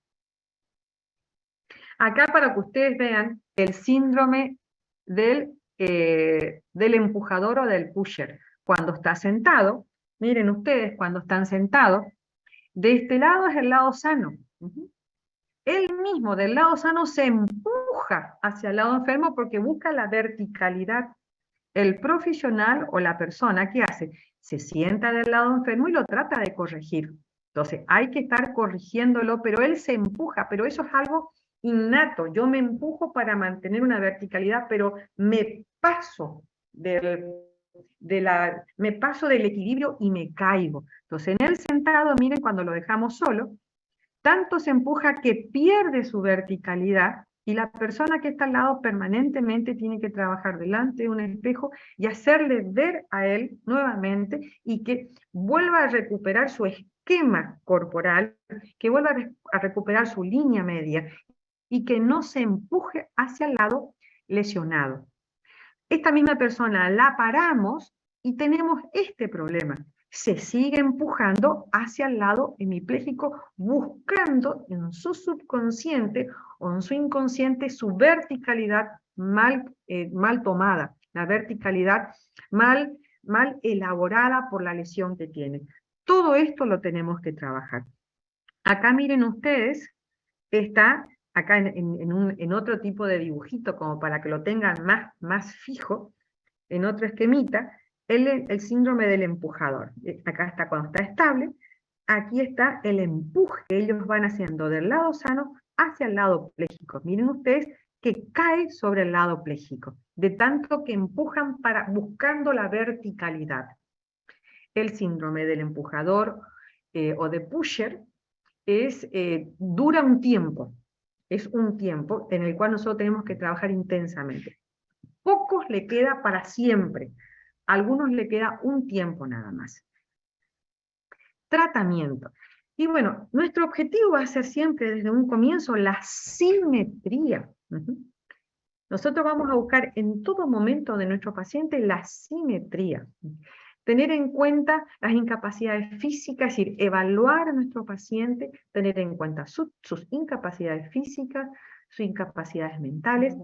Acá para que ustedes vean el síndrome del empujador o del pusher. Cuando está sentado, miren ustedes, cuando están sentados, de este lado es el lado sano. Él mismo del lado sano se empuja hacia el lado enfermo porque busca la verticalidad. El profesional o la persona, ¿qué hace? Se sienta del lado enfermo y lo trata de corregir. Entonces hay que estar corrigiéndolo, pero él se empuja, pero eso es algo innato. Yo me empujo para mantener una verticalidad, pero me paso del equilibrio y me caigo. Entonces en el sentado, miren, cuando lo dejamos solo, tanto se empuja que pierde su verticalidad, y la persona que está al lado permanentemente tiene que trabajar delante de un espejo y hacerle ver a él nuevamente, y que vuelva a recuperar su esquema corporal, que vuelva a recuperar su línea media, y que no se empuje hacia el lado lesionado. Esta misma persona la paramos y tenemos este problema. Se sigue empujando hacia el lado hemipléjico, buscando en su subconsciente o en su inconsciente su verticalidad mal tomada, la verticalidad mal elaborada por la lesión que tiene. Todo esto lo tenemos que trabajar. Acá miren ustedes, está acá en otro tipo de dibujito, como para que lo tengan más fijo, en otro esquemita, el síndrome del empujador. Acá está cuando está estable, aquí está el empuje que ellos van haciendo del lado sano hacia el lado pléjico. Miren ustedes que cae sobre el lado pléjico, de tanto que empujan buscando la verticalidad. El síndrome del empujador o de pusher dura un tiempo. es un tiempo en el cual nosotros tenemos que trabajar intensamente. Pocos le queda para siempre, a algunos le queda un tiempo nada más. Tratamiento. Y bueno, nuestro objetivo va a ser siempre desde un comienzo la simetría. Nosotros vamos a buscar en todo momento de nuestro paciente la simetría. Tener en cuenta las incapacidades físicas, es decir, evaluar a nuestro paciente, tener en cuenta sus incapacidades físicas, sus incapacidades mentales,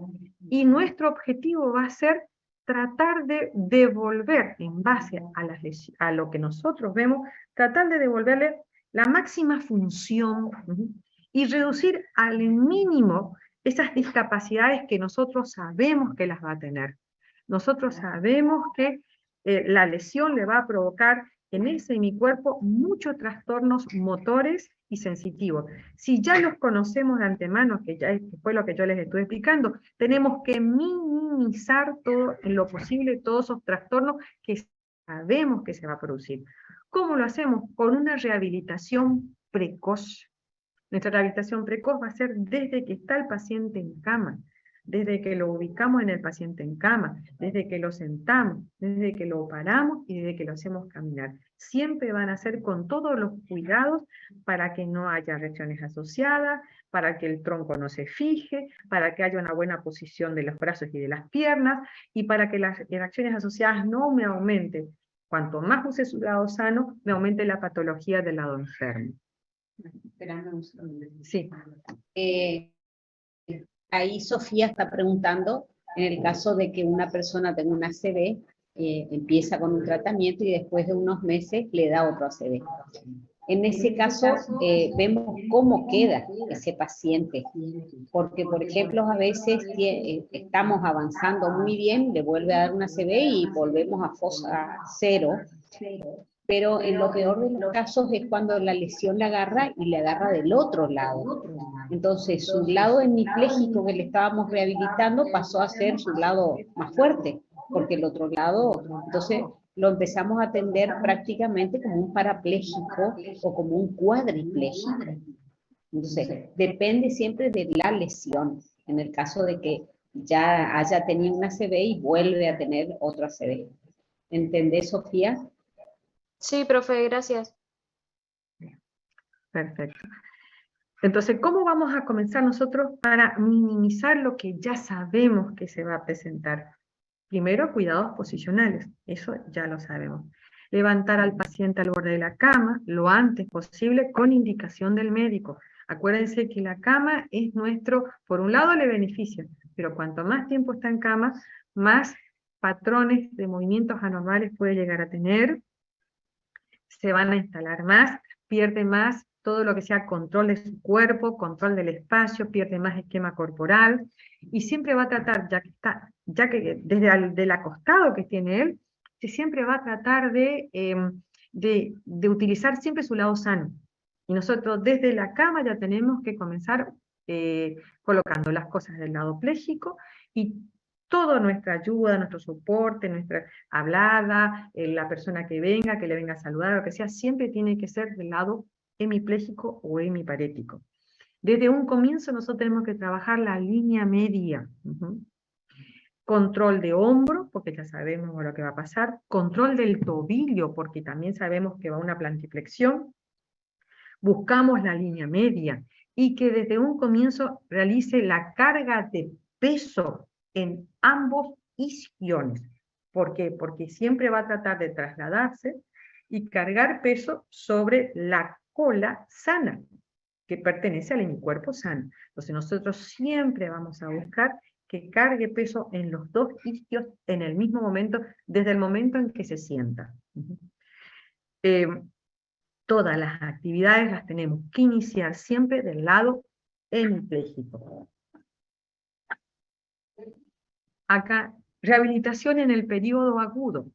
y nuestro objetivo va a ser tratar de devolver, en base a lo que nosotros vemos, tratar de devolverle la máxima función y reducir al mínimo esas discapacidades que nosotros sabemos que las va a tener. Nosotros sabemos que la lesión le va a provocar en ese semicuerpo muchos trastornos motores y sensitivos. Si ya los conocemos de antemano, que fue lo que yo les estuve explicando, tenemos que minimizar todo, en lo posible todos esos trastornos que sabemos que se va a producir. ¿Cómo lo hacemos? Con una rehabilitación precoz. Nuestra rehabilitación precoz va a ser desde que está el paciente en cama, desde que lo ubicamos en el paciente en cama, desde que lo sentamos, desde que lo paramos y desde que lo hacemos caminar. Siempre van a ser con todos los cuidados para que no haya reacciones asociadas, para que el tronco no se fije, para que haya una buena posición de los brazos y de las piernas, y para que las reacciones asociadas no me aumenten. Cuanto más use su lado sano, me aumente la patología del lado enfermo. Esperando un segundo. Sí. Ahí Sofía está preguntando, en el caso de que una persona tenga una ACV, empieza con un tratamiento y después de unos meses le da otro ACV. En ese caso, vemos cómo queda ese paciente, porque, por ejemplo, a veces estamos avanzando muy bien, le vuelve a dar una ACV y volvemos a fosa cero, pero en lo peor de los casos es cuando la lesión la agarra y le agarra del otro lado. Entonces, su lado hemipléjico que le estábamos rehabilitando pasó a ser su lado más fuerte, porque el otro lado, entonces lo empezamos a atender prácticamente como un parapléjico o como un cuadripléjico. Entonces, depende siempre de la lesión, en el caso de que ya haya tenido una ACV y vuelve a tener otra ACV. ¿Entendés, Sofía? Sí, profe, gracias. Perfecto. Entonces, ¿cómo vamos a comenzar nosotros para minimizar lo que ya sabemos que se va a presentar? Primero, cuidados posicionales, eso ya lo sabemos. Levantar al paciente al borde de la cama lo antes posible con indicación del médico. Acuérdense que la cama es nuestro, por un lado le beneficia, pero cuanto más tiempo está en cama, más patrones de movimientos anormales puede llegar a tener, se van a instalar más, pierde más todo lo que sea control de su cuerpo, control del espacio, pierde más esquema corporal, y siempre va a tratar, ya que desde el acostado que tiene él, siempre va a tratar de utilizar siempre su lado sano. Y nosotros desde la cama ya tenemos que comenzar colocando las cosas del lado pléjico, y toda nuestra ayuda, nuestro soporte, nuestra hablada, la persona que le venga a saludar, lo que sea, siempre tiene que ser del lado hemipléjico o hemiparético. Desde un comienzo nosotros tenemos que trabajar la línea media. Control de hombro, porque ya sabemos lo que va a pasar. Control del tobillo, porque también sabemos que va a una plantiflexión. Buscamos la línea media y que desde un comienzo realice la carga de peso en ambos isquiones. ¿Por qué? Porque siempre va a tratar de trasladarse y cargar peso sobre la cola sana, que pertenece al hemicuerpo sano. Entonces nosotros siempre vamos a buscar que cargue peso en los dos isquios en el mismo momento, desde el momento en que se sienta. Todas las actividades las tenemos que iniciar siempre del lado hemipléjico. Acá, rehabilitación en el periodo agudo.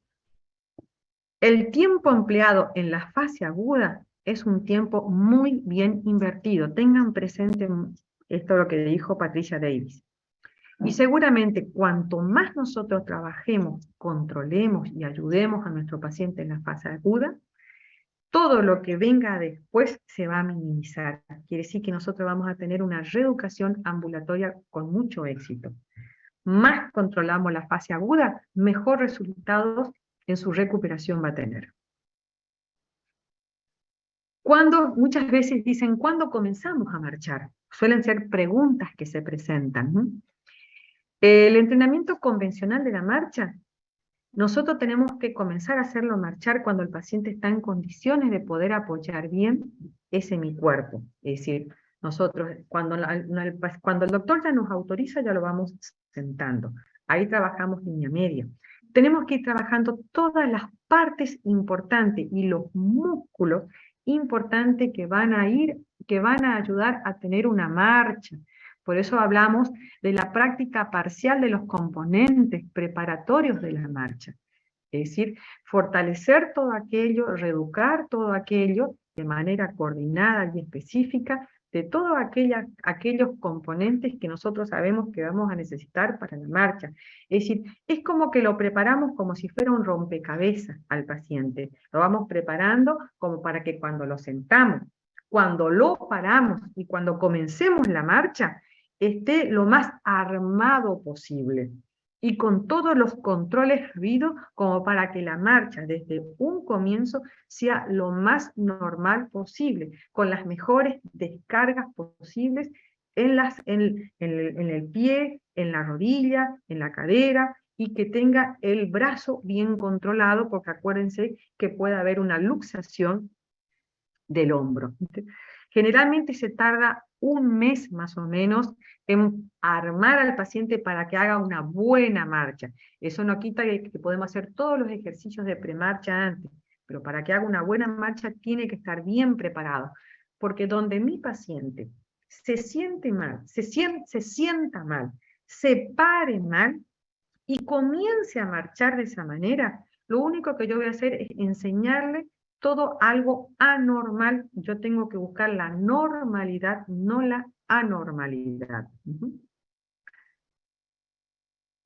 El tiempo empleado en la fase aguda es un tiempo muy bien invertido. Tengan presente esto lo que dijo Patricia Davis. Y seguramente cuanto más nosotros trabajemos, controlemos y ayudemos a nuestro paciente en la fase aguda, todo lo que venga después se va a minimizar. Quiere decir que nosotros vamos a tener una reeducación ambulatoria con mucho éxito. Más controlamos la fase aguda, mejor resultados en su recuperación va a tener. Muchas veces dicen, ¿cuándo comenzamos a marchar? Suelen ser preguntas que se presentan, ¿no? El entrenamiento convencional de la marcha, nosotros tenemos que comenzar a hacerlo marchar cuando el paciente está en condiciones de poder apoyar bien ese mi cuerpo. Es decir, nosotros, cuando el doctor ya nos autoriza, ya lo vamos sentando. Ahí trabajamos línea media. Tenemos que ir trabajando todas las partes importantes y los músculos importantes que van a ayudar a tener una marcha. Por eso hablamos de la práctica parcial de los componentes preparatorios de la marcha. Es decir, fortalecer todo aquello, reeducar todo aquello de manera coordinada y específica de todos aquellos componentes que nosotros sabemos que vamos a necesitar para la marcha. Es decir, es como que lo preparamos como si fuera un rompecabezas al paciente. Lo vamos preparando como para que cuando lo sentamos, cuando lo paramos y cuando comencemos la marcha, esté lo más armado posible y con todos los controles habidos como para que la marcha desde un comienzo sea lo más normal posible, con las mejores descargas posibles en el pie, en la rodilla, en la cadera, y que tenga el brazo bien controlado, porque acuérdense que puede haber una luxación del hombro. Generalmente se tarda un mes más o menos en armar al paciente para que haga una buena marcha. Eso no quita que podemos hacer todos los ejercicios de premarcha antes, pero para que haga una buena marcha tiene que estar bien preparado, porque donde mi paciente se siente mal, se sienta mal, se pare mal y comience a marchar de esa manera, lo único que yo voy a hacer es enseñarle todo algo anormal. Yo tengo que buscar la normalidad, no la anormalidad.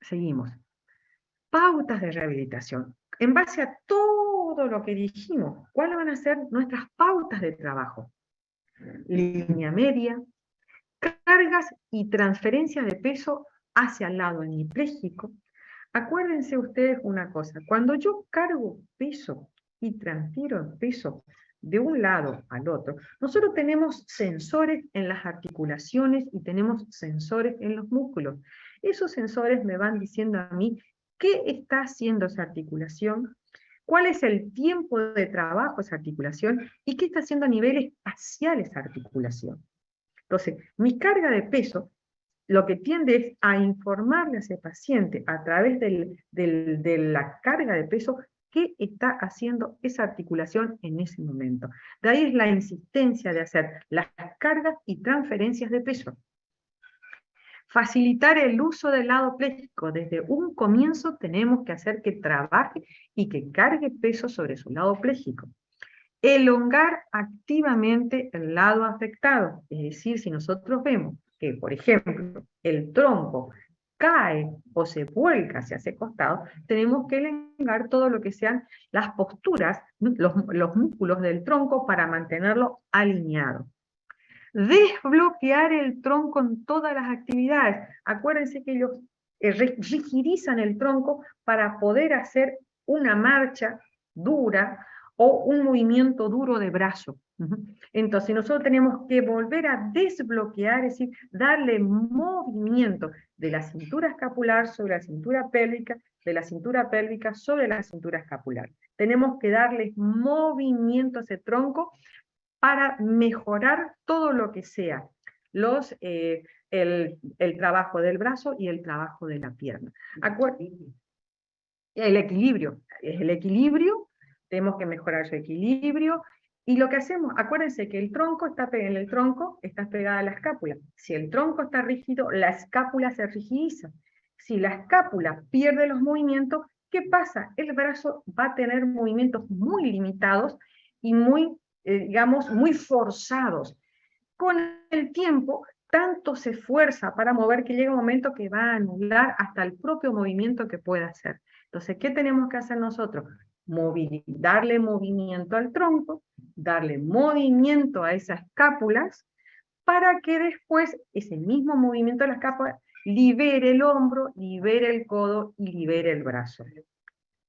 Seguimos. Pautas de rehabilitación. En base a todo lo que dijimos, ¿cuáles van a ser nuestras pautas de trabajo? Línea media, cargas y transferencias de peso hacia el lado hemipléjico. Acuérdense ustedes una cosa, cuando yo cargo peso y transfiero el peso de un lado al otro, nosotros tenemos sensores en las articulaciones y tenemos sensores en los músculos. Esos sensores me van diciendo a mí qué está haciendo esa articulación, cuál es el tiempo de trabajo de esa articulación y qué está haciendo a nivel espacial esa articulación. Entonces, mi carga de peso lo que tiende es a informarle a ese paciente a través de la carga de peso qué está haciendo esa articulación en ese momento. De ahí es la insistencia de hacer las cargas y transferencias de peso. Facilitar el uso del lado pléjico. Desde un comienzo tenemos que hacer que trabaje y que cargue peso sobre su lado pléjico. Elongar activamente el lado afectado. Es decir, si nosotros vemos que, por ejemplo, el tronco cae o se vuelca hacia ese costado, tenemos que elongar todo lo que sean las posturas, los músculos del tronco para mantenerlo alineado. Desbloquear el tronco en todas las actividades. Acuérdense que ellos rigidizan el tronco para poder hacer una marcha dura o un movimiento duro de brazo. Entonces nosotros tenemos que volver a desbloquear, es decir, darle movimiento de la cintura escapular sobre la cintura pélvica, de la cintura pélvica sobre la cintura escapular. Tenemos que darle movimiento a ese tronco para mejorar todo lo que sea el trabajo del brazo y el trabajo de la pierna. El equilibrio, tenemos que mejorar su equilibrio, y lo que hacemos, acuérdense que el tronco en el tronco está pegada a la escápula. Si el tronco está rígido, la escápula se rigidiza. Si la escápula pierde los movimientos, ¿qué pasa? El brazo va a tener movimientos muy limitados y muy forzados. Con el tiempo, tanto se esfuerza para mover que llega un momento que va a anular hasta el propio movimiento que pueda hacer. Entonces, ¿qué tenemos que hacer nosotros? darle movimiento al tronco, darle movimiento a esas escápulas, para que después ese mismo movimiento de la escápula libere el hombro, libere el codo y libere el brazo.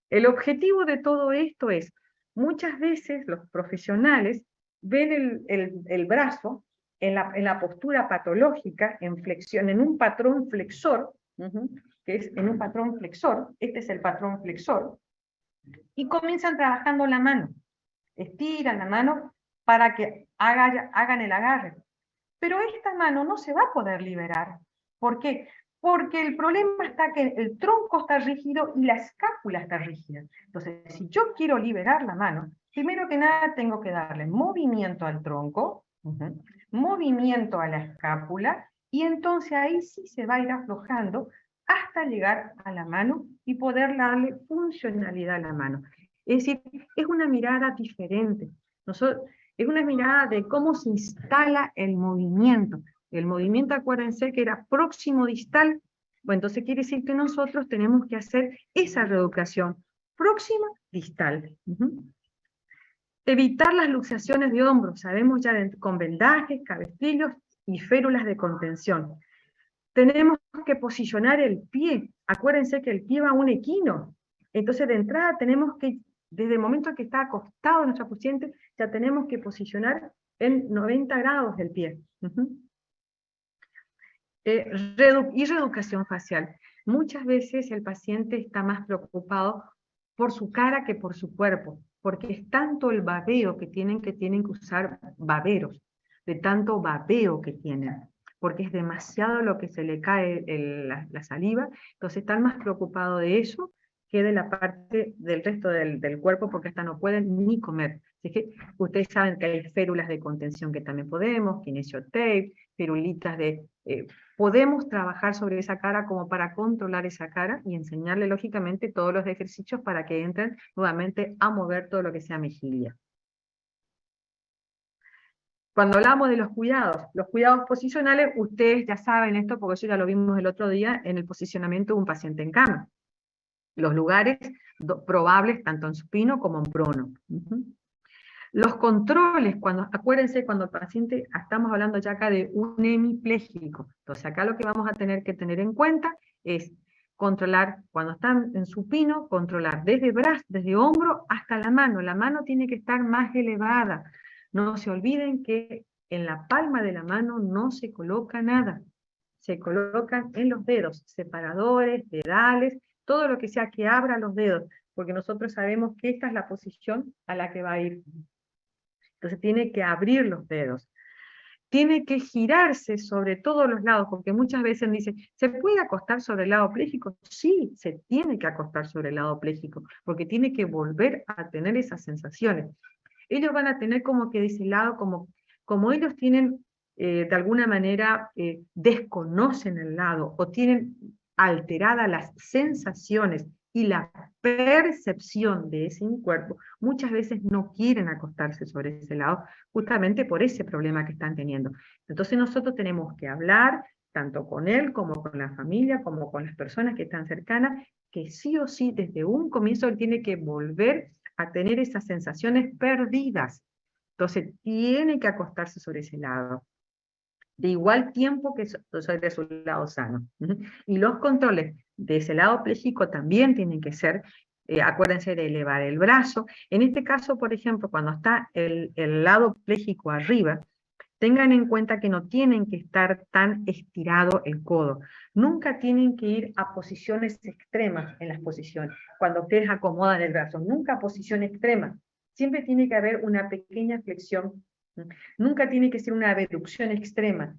El objetivo de todo esto es, muchas veces los profesionales ven el brazo en la postura patológica, en flexión, en un patrón flexor, que es en un patrón flexor, este es el patrón flexor, y comienzan trabajando la mano, estiran la mano para que hagan el agarre. Pero esta mano no se va a poder liberar. ¿Por qué? Porque el problema está que el tronco está rígido y la escápula está rígida. Entonces, si yo quiero liberar la mano, primero que nada tengo que darle movimiento al tronco, movimiento a la escápula, y entonces ahí sí se va a ir aflojando hasta llegar a la mano y poder darle funcionalidad a la mano. Es decir, es una mirada diferente. Es una mirada de cómo se instala el movimiento. El movimiento, acuérdense que era próximo distal, bueno, entonces quiere decir que nosotros tenemos que hacer esa reeducación, próxima distal. Evitar las luxaciones de hombros, sabemos ya con vendajes, cabestrillos y férulas de contención. Tenemos que posicionar el pie, acuérdense que el pie va a un equino, entonces de entrada tenemos que, desde el momento en que está acostado nuestro paciente, ya tenemos que posicionar en 90 grados el pie. Y reeducación facial. Muchas veces el paciente está más preocupado por su cara que por su cuerpo, porque es tanto el babeo que tienen que usar baberos, de tanto babeo que tienen, porque es demasiado lo que se le cae la saliva, entonces están más preocupados de eso que de la parte del resto del cuerpo, porque hasta no pueden ni comer. Así que ustedes saben que hay férulas de contención que también podemos, kinesiotape, ferulitas de... podemos trabajar sobre esa cara como para controlar esa cara y enseñarle lógicamente todos los ejercicios para que entren nuevamente a mover todo lo que sea mejilla. Cuando hablamos de los cuidados posicionales, ustedes ya saben esto porque eso ya lo vimos el otro día en el posicionamiento de un paciente en cama. Los lugares probables tanto en supino como en prono. Los controles, acuérdense cuando el paciente, estamos hablando ya acá de un hemipléjico, entonces acá lo que vamos a tener que tener en cuenta es controlar, cuando están en supino, controlar desde brazo, desde hombro hasta la mano tiene que estar más elevada, no se olviden que en la palma de la mano no se coloca nada, se colocan en los dedos, separadores, dedales, todo lo que sea que abra los dedos, porque nosotros sabemos que esta es la posición a la que va a ir. Entonces tiene que abrir los dedos. Tiene que girarse sobre todos los lados, porque muchas veces dicen, ¿se puede acostar sobre el lado pléjico? Sí, se tiene que acostar sobre el lado pléjico, porque tiene que volver a tener esas sensaciones. Ellos van a tener como que de ese lado, como ellos tienen, de alguna manera, desconocen el lado, o tienen alteradas las sensaciones y la percepción de ese cuerpo, muchas veces no quieren acostarse sobre ese lado, justamente por ese problema que están teniendo. Entonces nosotros tenemos que hablar, tanto con él, como con la familia, como con las personas que están cercanas, que sí o sí, desde un comienzo él tiene que volver a tener esas sensaciones perdidas. Entonces tiene que acostarse sobre ese lado, de igual tiempo que sobre su lado sano. Y los controles de ese lado pléjico también tienen que ser, acuérdense de elevar el brazo. En este caso, por ejemplo, cuando está el lado pléjico arriba, tengan en cuenta que no tienen que estar tan estirado el codo. Nunca tienen que ir a posiciones extremas en las posiciones, cuando ustedes acomodan el brazo. Nunca a posición extrema. Siempre tiene que haber una pequeña flexión. Nunca tiene que ser una abducción extrema.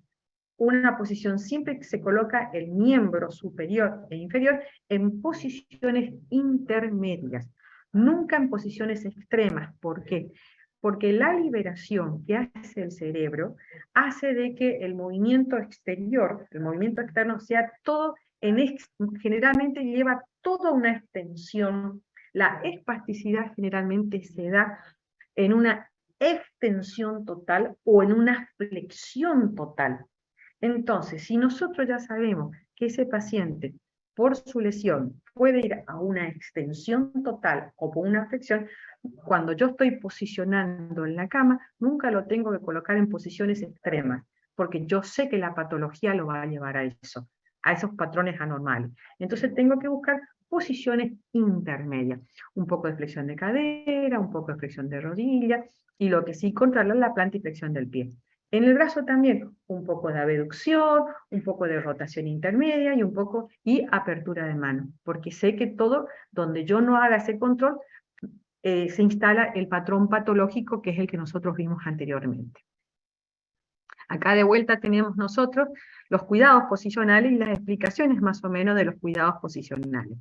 Una posición siempre que se coloca el miembro superior e inferior en posiciones intermedias. Nunca en posiciones extremas. ¿Por qué? Porque la liberación que hace el cerebro hace de que el movimiento exterior, el movimiento externo, sea todo, generalmente lleva toda una extensión. La espasticidad generalmente se da en una extensión total o en una flexión total. Entonces, si nosotros ya sabemos que ese paciente por su lesión puede ir a una extensión total o por una flexión, cuando yo estoy posicionando en la cama, nunca lo tengo que colocar en posiciones extremas, porque yo sé que la patología lo va a llevar a eso, a esos patrones anormales. Entonces tengo que buscar posiciones intermedias, un poco de flexión de cadera, un poco de flexión de rodilla, y lo que sí controlar la plantiflexión del pie. En el brazo también, un poco de abducción, un poco de rotación intermedia y apertura de mano, porque sé que todo, donde yo no haga ese control, se instala el patrón patológico que es el que nosotros vimos anteriormente. Acá de vuelta tenemos nosotros los cuidados posicionales y las explicaciones más o menos de los cuidados posicionales.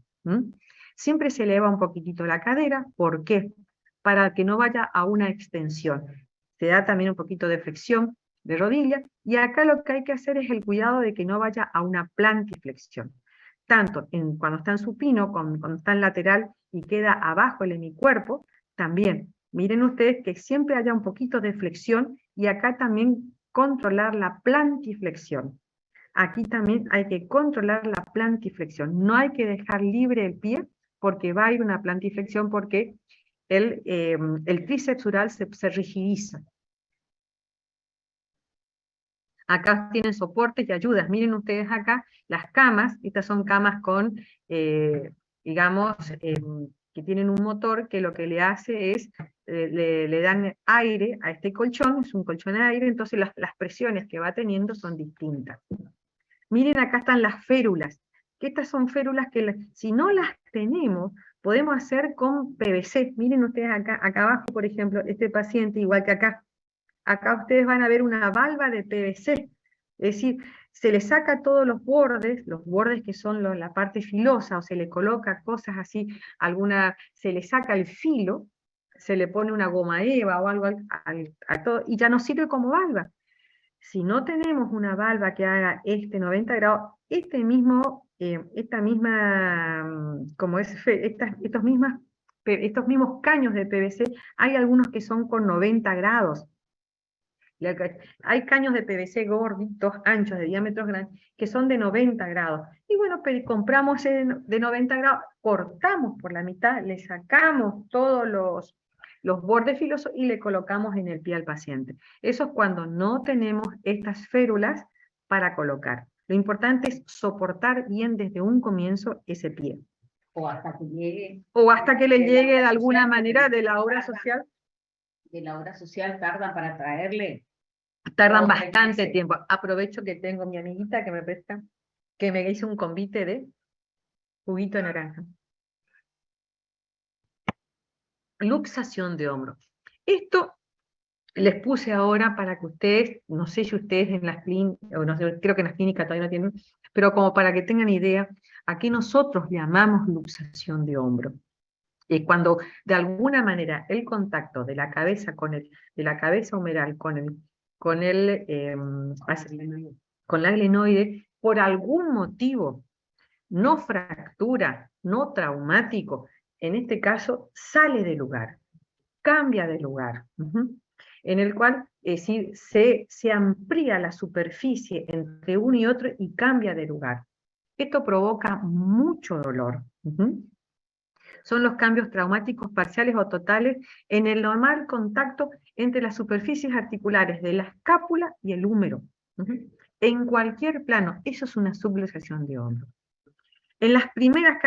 Siempre se eleva un poquitito la cadera, ¿por qué? Para que no vaya a una extensión. Se da también un poquito de flexión de rodilla, y acá lo que hay que hacer es el cuidado de que no vaya a una plantiflexión. Tanto cuando está en supino, cuando está en lateral y queda abajo el hemicuerpo, también. Miren ustedes que siempre haya un poquito de flexión, y acá también controlar la plantiflexión. Aquí también hay que controlar la plantiflexión. No hay que dejar libre el pie, porque va a ir una plantiflexión, porque el tríceps ural se rigidiza. Acá tienen soportes y ayudas. Miren ustedes acá las camas. Estas son camas con, digamos, que tienen un motor que lo que le hace es, le dan aire a este colchón, es un colchón de aire, entonces las presiones que va teniendo son distintas. Miren, acá están las férulas, que estas son férulas que si no las tenemos, podemos hacer con PVC. Miren ustedes acá abajo, por ejemplo, este paciente, igual que acá ustedes van a ver una valva de PVC, es decir, se le saca todos los bordes que son la parte filosa, o se le coloca cosas así, se le saca el filo, se le pone una goma eva o algo a todo, y ya no sirve como valva. Si no tenemos una valva que haga 90 grados, estos mismos caños de PVC, hay algunos que son con 90 grados. Hay caños de PVC gorditos, anchos, de diámetros grandes, que son de 90 grados. Y bueno, compramos de 90 grados, cortamos por la mitad, le sacamos todos los bordes filosos y le colocamos en el pie al paciente. Eso es cuando no tenemos estas férulas para colocar. Lo importante es soportar bien desde un comienzo ese pie. O hasta que llegue. O hasta que le llegue de alguna manera de la obra social. De la obra social tardan para traerle. Tardan bastante tiempo. Aprovecho que tengo mi amiguita que me presta, que me hizo un convite de juguito de naranja. Luxación de hombro. Esto les puse ahora para que ustedes, no sé si ustedes en las clínicas, o no sé, creo que en las clínicas todavía no tienen, pero como para que tengan idea, a qué nosotros llamamos luxación de hombro. Cuando de alguna manera el contacto de la cabeza de la cabeza humeral con la glenoide, por algún motivo, no fractura, no traumático, en este caso sale de lugar, cambia de lugar, en el cual se amplía la superficie entre uno y otro y cambia de lugar. Esto provoca mucho dolor. Son los cambios traumáticos parciales o totales en el normal contacto entre las superficies articulares de la escápula y el húmero. En cualquier plano, eso es una subluxación de hombro. En las primeras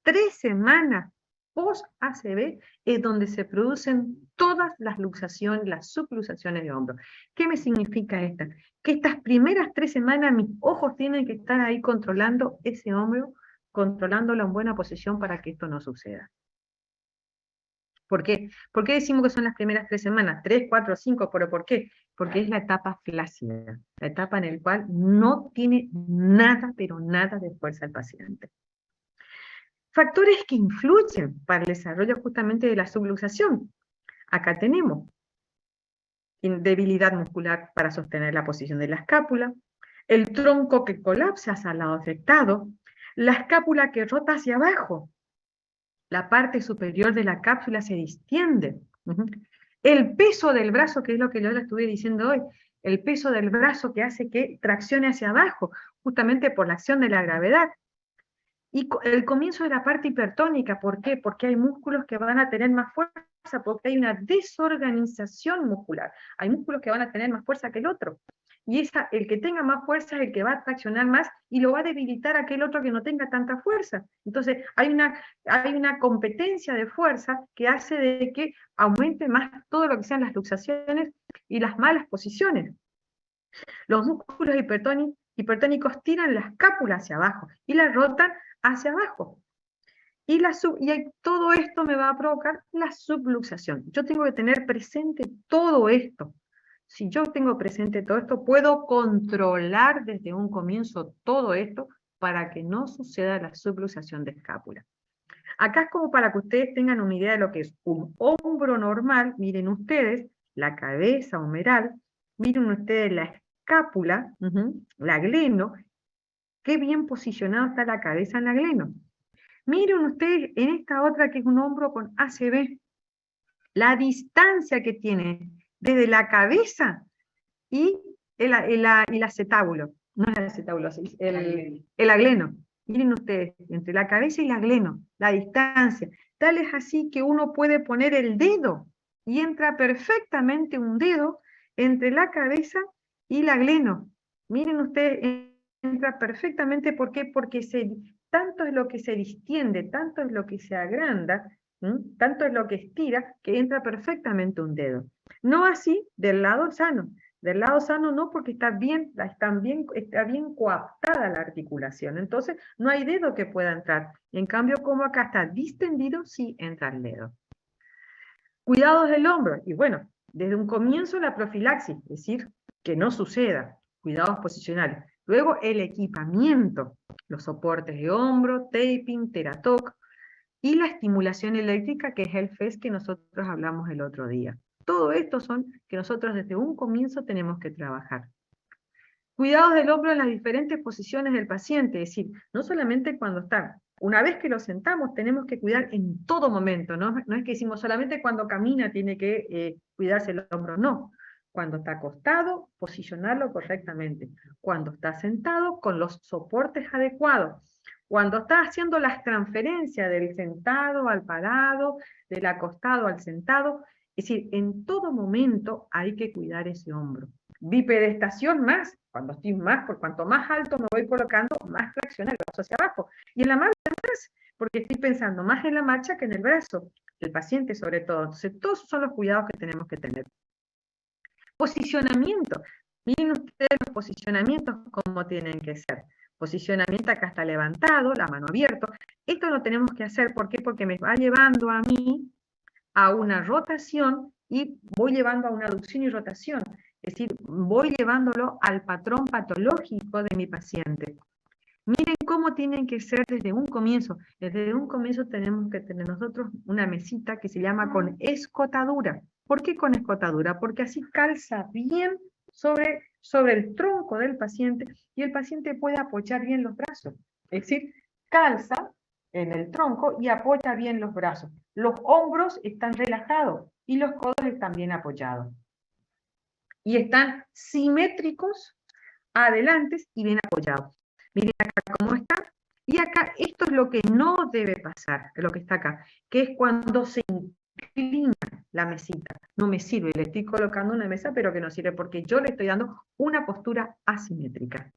3 semanas post-ACV es donde se producen todas las luxaciones, las subluxaciones de hombro. ¿Qué me significa esto? Que estas primeras 3 semanas mis ojos tienen que estar ahí controlando ese hombro, controlándolo en buena posición para que esto no suceda. ¿Por qué? ¿Por qué decimos que son las primeras 3 semanas? 3, 4, 5, ¿pero por qué? Porque es la etapa flácida, la etapa en la cual no tiene nada, pero nada de fuerza el paciente. Factores que influyen para el desarrollo justamente de la subluxación. Acá tenemos debilidad muscular para sostener la posición de la escápula, el tronco que colapsa hacia el lado afectado, la escápula que rota hacia abajo, la parte superior de la cápsula se distiende, el peso del brazo, que es lo que yo le estuve diciendo hoy, el peso del brazo que hace que traccione hacia abajo, justamente por la acción de la gravedad. Y el comienzo de la parte hipertónica, ¿por qué? Porque hay músculos que van a tener más fuerza, porque hay una desorganización muscular. Hay músculos que van a tener más fuerza que el otro. Y el que tenga más fuerza es el que va a traccionar más y lo va a debilitar a aquel otro que no tenga tanta fuerza. Entonces hay una competencia de fuerza que hace de que aumente más todo lo que sean las luxaciones y las malas posiciones. Los músculos hipertónicos tiran la escápula hacia abajo y la rotan hacia abajo. Y todo esto me va a provocar la subluxación. Yo tengo que tener presente todo esto. Si yo tengo presente todo esto, puedo controlar desde un comienzo todo esto para que no suceda la subluxación de escápula. Acá es como para que ustedes tengan una idea de lo que es un hombro normal. Miren ustedes la cabeza humeral, miren ustedes la escápula, la gleno, qué bien posicionado está la cabeza en la gleno. Miren ustedes en esta otra que es un hombro con ACB, la distancia que tiene desde la cabeza y el acetábulo, no el acetábulo, el agleno. Miren ustedes, entre la cabeza y el agleno, la distancia. Tal es así que uno puede poner el dedo y entra perfectamente un dedo entre la cabeza y el agleno. Miren ustedes, entra perfectamente, ¿por qué? Porque tanto es lo que se distiende, tanto es lo que se agranda, tanto es lo que estira, que entra perfectamente un dedo. No así del lado sano. Del lado sano no, porque está bien coaptada la articulación. Entonces no hay dedo que pueda entrar. En cambio, como acá está distendido, sí entra el dedo. Cuidados del hombro. Y bueno, desde un comienzo la profilaxis, es decir, que no suceda. Cuidados posicionales. Luego el equipamiento. Los soportes de hombro, taping, Teratoc. Y la estimulación eléctrica, que es el FES que nosotros hablamos el otro día. Todo esto son que nosotros desde un comienzo tenemos que trabajar. Cuidados del hombro en las diferentes posiciones del paciente, es decir, no solamente cuando está. Una vez que lo sentamos, tenemos que cuidar en todo momento, ¿no? No es que decimos solamente cuando camina tiene que cuidarse el hombro, no. Cuando está acostado, posicionarlo correctamente. Cuando está sentado, con los soportes adecuados. Cuando está haciendo las transferencias del sentado al parado, del acostado al sentado, es decir, en todo momento hay que cuidar ese hombro. Bipedestación más, cuando estoy por cuanto más alto me voy colocando, más flexiona el brazo hacia abajo. Y en la marcha más, porque estoy pensando más en la marcha que en el brazo, el paciente sobre todo. Entonces, todos son los cuidados que tenemos que tener. Posicionamiento. Miren ustedes los posicionamientos como tienen que ser. Posicionamiento acá está levantado, la mano abierta. Esto lo tenemos que hacer, ¿por qué? Porque me va llevando a mí a una rotación y voy llevando a una aducción y rotación. Es decir, voy llevándolo al patrón patológico de mi paciente. Miren cómo tienen que ser desde un comienzo. Desde un comienzo tenemos que tener nosotros una mesita que se llama con escotadura. ¿Por qué con escotadura? Porque así calza bien sobre el tronco del paciente y el paciente puede apoyar bien los brazos. Es decir, calza en el tronco y apoya bien los brazos. Los hombros están relajados y los codos están bien apoyados. Y están simétricos, adelante y bien apoyados. Miren acá cómo está. Y acá, esto es lo que no debe pasar, lo que está acá, que es cuando se inclina la mesita. No me sirve, le estoy colocando una mesa, pero que no sirve porque yo le estoy dando una postura asimétrica.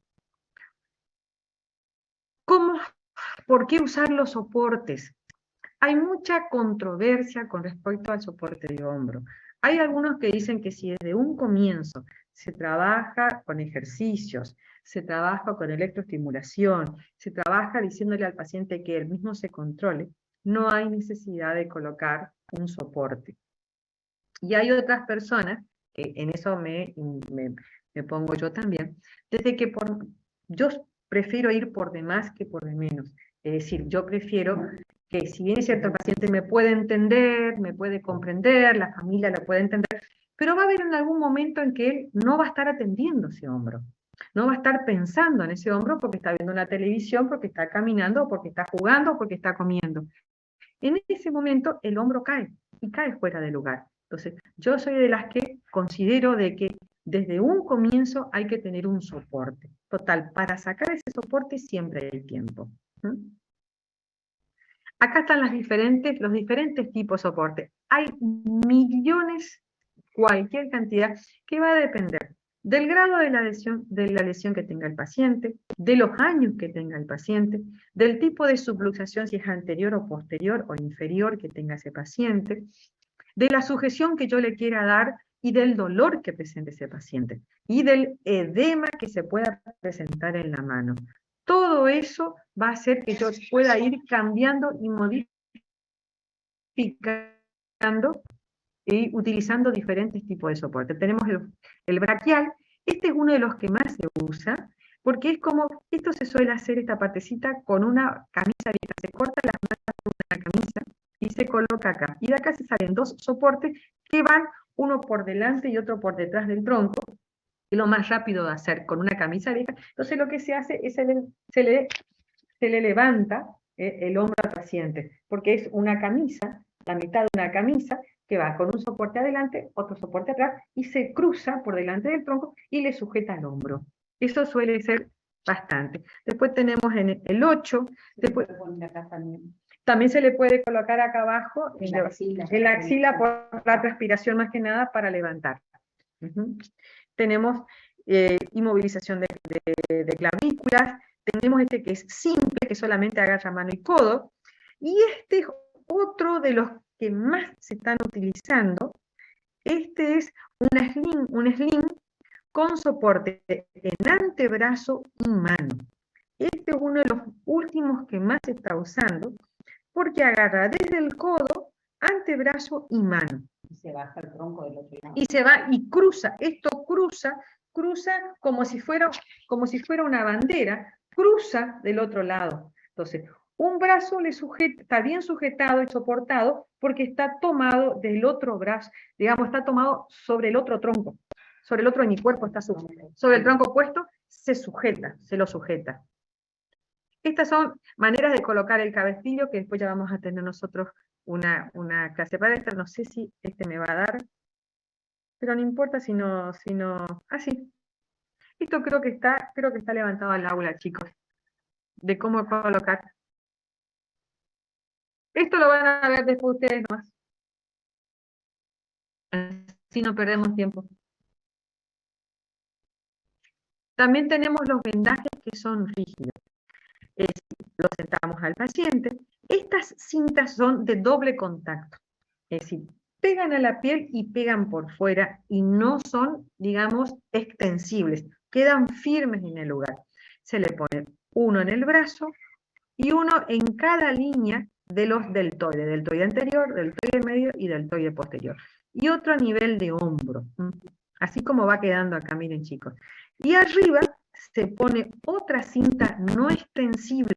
¿Por qué usar los soportes? Hay mucha controversia con respecto al soporte de hombro. Hay algunos que dicen que si desde un comienzo se trabaja con ejercicios, se trabaja con electroestimulación, se trabaja diciéndole al paciente que él mismo se controle, no hay necesidad de colocar un soporte. Y hay otras personas, que en eso me pongo yo también, desde que yo prefiero ir por de más que por de menos. Es decir, yo prefiero que si bien es cierto el paciente me puede entender, me puede comprender, la familia lo puede entender, pero va a haber en algún momento en que él no va a estar atendiendo ese hombro. No va a estar pensando en ese hombro porque está viendo una televisión, porque está caminando, porque está jugando, porque está comiendo. En ese momento el hombro cae y cae fuera de lugar. Entonces, yo soy de las que considero de que desde un comienzo hay que tener un soporte. Total, para sacar ese soporte siempre hay tiempo. Acá están los diferentes tipos de soporte. Hay millones, cualquier cantidad, que va a depender del grado de la lesión que tenga el paciente, de los años que tenga el paciente, del tipo de subluxación, si es anterior o posterior o inferior que tenga ese paciente, de la sujeción que yo le quiera dar y del dolor que presente ese paciente, y del edema que se pueda presentar en la mano. Todo eso va a hacer que yo pueda ir cambiando y modificando y utilizando diferentes tipos de soporte. Tenemos el braquial. Este es uno de los que más se usa, porque es como, esto se suele hacer, esta partecita, con una camisa vieja. Se corta las mangas de una camisa y se coloca acá. Y de acá se salen dos soportes que van uno por delante y otro por detrás del tronco. Es lo más rápido de hacer con una camisa vieja. Entonces lo que se hace es se le levanta el hombro al paciente, porque es una camisa, la mitad de una camisa, que va con un soporte adelante, otro soporte atrás, y se cruza por delante del tronco y le sujeta el hombro. Eso suele ser bastante. Después tenemos en el 8, después, también se le puede colocar acá abajo, en la axila por la transpiración más que nada para levantar. Tenemos inmovilización de clavículas, tenemos este que es simple, que solamente agarra mano y codo, y este es otro de los que más se están utilizando. Este es un sling con soporte en antebrazo y mano. Este es uno de los últimos que más se está usando, porque agarra desde el codo, antebrazo y mano. Y se baja el tronco del otro lado. Y se va y cruza, esto cruza como si fuera una bandera, cruza del otro lado. Entonces, un brazo está bien sujetado y soportado porque está tomado del otro brazo, digamos, está tomado sobre el otro tronco, sobre el otro hemicuerpo, está sobre el tronco puesto, se lo sujeta. Estas son maneras de colocar el cabestillo, que después ya vamos a tener nosotros una clase para esta. No sé si este me va a dar, pero no importa si no, así. Esto creo que está levantado al aula, chicos, de cómo colocar. Esto lo van a ver después ustedes nomás. Así no perdemos tiempo. También tenemos los vendajes que son rígidos. Lo sentamos al paciente. Estas cintas son de doble contacto. Es decir, pegan a la piel y pegan por fuera y no son, digamos, extensibles. Quedan firmes en el lugar. Se le pone uno en el brazo y uno en cada línea de los deltoide anterior, deltoide medio y deltoide posterior. Y otro a nivel de hombro. Así como va quedando acá, miren chicos. Y arriba se pone otra cinta no extensible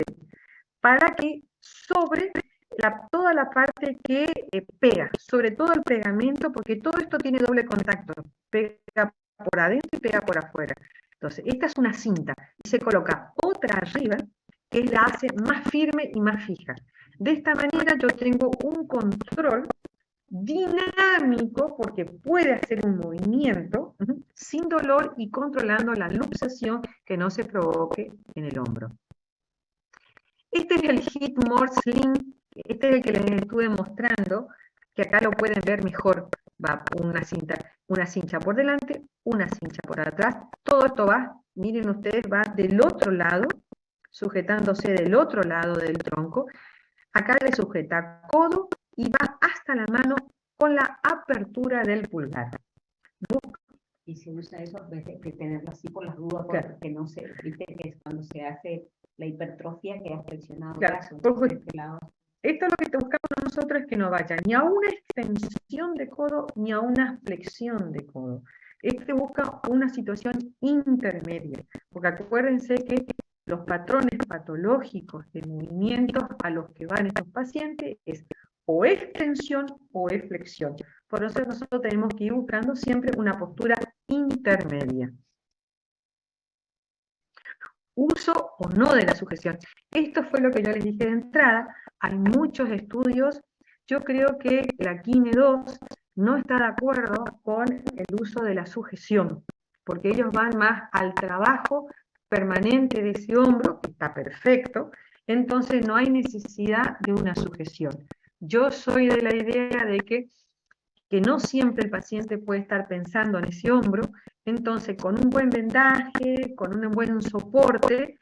para que sobre toda la parte que pega, sobre todo el pegamento, porque todo esto tiene doble contacto, pega por adentro y pega por afuera. Entonces, esta es una cinta, y se coloca otra arriba, que la hace más firme y más fija. De esta manera yo tengo un control dinámico, porque puede hacer un movimiento sin dolor y controlando la luxación que no se provoque en el hombro. Este es el Hitmore Sling, este es el que les estuve mostrando, que acá lo pueden ver mejor. Va una cincha por delante, una cincha por atrás, todo esto va, miren ustedes, va del otro lado, sujetándose del otro lado del tronco. Acá le sujeta codo y va hasta la mano con la apertura del pulgar. Y se usa eso en vez de tenerlo así por las dudas, porque no se, viste que es cuando se hace la hipertrofia que ha flexionado el brazo. Esto lo que buscamos nosotros es que no vaya ni a una extensión de codo ni a una flexión de codo. Este busca una situación intermedia, porque acuérdense que los patrones patológicos de movimientos a los que van estos pacientes es o extensión o es flexión. Por eso nosotros tenemos que ir buscando siempre una postura intermedia. Uso o no de la sujeción. Esto fue lo que yo les dije de entrada. Hay muchos estudios. Yo creo que la Kine 2 no está de acuerdo con el uso de la sujeción, porque ellos van más al trabajo permanente de ese hombro, que está perfecto, entonces no hay necesidad de una sujeción. Yo soy de la idea de que no siempre el paciente puede estar pensando en ese hombro, entonces con un buen vendaje, con un buen soporte,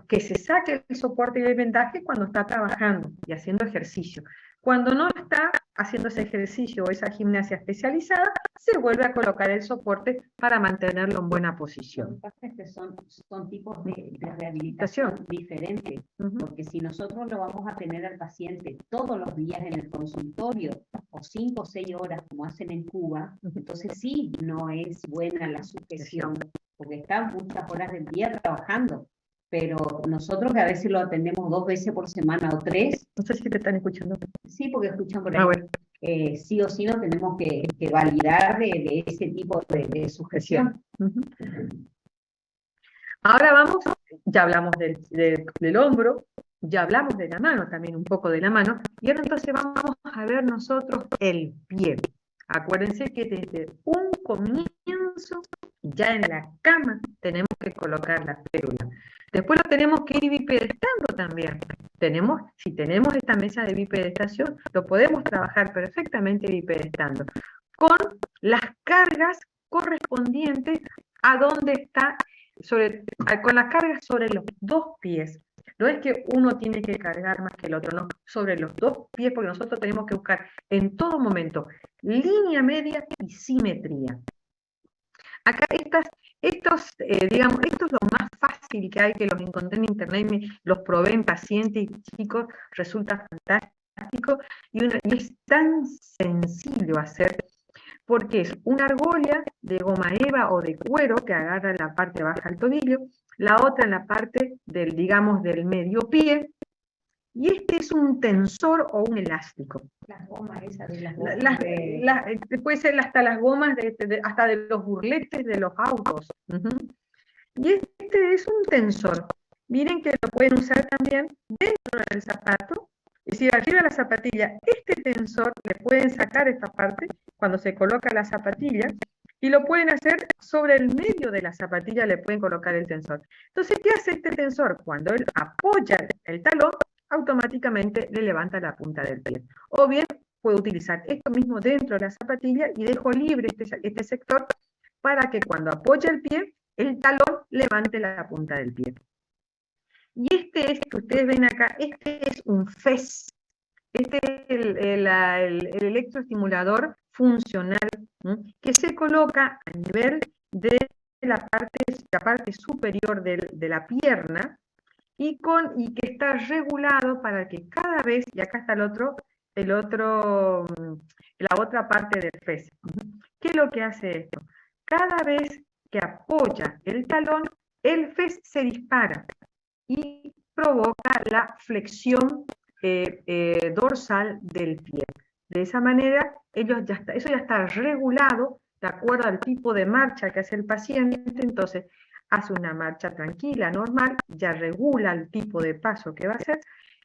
que se saque el soporte y el vendaje cuando está trabajando y haciendo ejercicio. Cuando no está haciendo ese ejercicio o esa gimnasia especializada, se vuelve a colocar el soporte para mantenerlo en buena Lo posición. que pasa es que son tipos de rehabilitación diferentes, porque si nosotros lo vamos a tener al paciente todos los días en el consultorio, o 5 o 6 horas como hacen en Cuba, entonces sí, no es buena la sujeción, porque están muchas horas del día trabajando. Pero nosotros que a veces lo atendemos 2 veces por semana o 3. No sé si te están escuchando. Sí, porque escuchan por ahí. Ah, bueno. Sí o sí no tenemos que validar de ese tipo de sujeción. Ahora vamos, ya hablamos del hombro, ya hablamos de la mano, también un poco de la mano, y ahora entonces vamos a ver nosotros el pie. Acuérdense que desde un comienzo, ya en la cama, tenemos que colocar la férula. Después lo tenemos que ir bipedestando también. Si tenemos esta mesa de bipedestación, lo podemos trabajar perfectamente bipedestando, con las cargas correspondientes a donde está, con las cargas sobre los 2 pies. No es que uno tiene que cargar más que el otro, no, sobre los 2 pies, porque nosotros tenemos que buscar en todo momento línea media y simetría. Acá estos es lo más fácil que hay, que los encontré en internet, los probé en pacientes y chicos, resulta fantástico, y es tan sencillo hacer, porque es una argolla de goma eva o de cuero que agarra en la parte baja del tobillo, la otra en la parte del medio pie, y este es un tensor o un elástico. Las gomas esas de las gomas. Puede ser hasta las gomas, hasta de los burletes de los autos. Y este es un tensor. Miren que lo pueden usar también dentro del zapato. Es decir, arriba de la zapatilla, este tensor le pueden sacar esta parte cuando se coloca la zapatilla, y lo pueden hacer sobre el medio de la zapatilla, le pueden colocar el tensor. Entonces, ¿qué hace este tensor? Cuando él apoya el talón, automáticamente le levanta la punta del pie. O bien puedo utilizar esto mismo dentro de la zapatilla y dejo libre este sector para que cuando apoya el pie, el talón levante la punta del pie. Y este es, que ustedes ven acá, este es un FES. Este es el electroestimulador funcional, que se coloca a nivel de la parte superior de la pierna, y que está regulado para que cada vez, y acá está la otra parte del FES. ¿Qué es lo que hace esto? Cada vez que apoya el talón, el FES se dispara y provoca la flexión dorsal del pie. De esa manera, eso ya está regulado de acuerdo al tipo de marcha que hace el paciente. Entonces, hace una marcha tranquila, normal, ya regula el tipo de paso que va a hacer,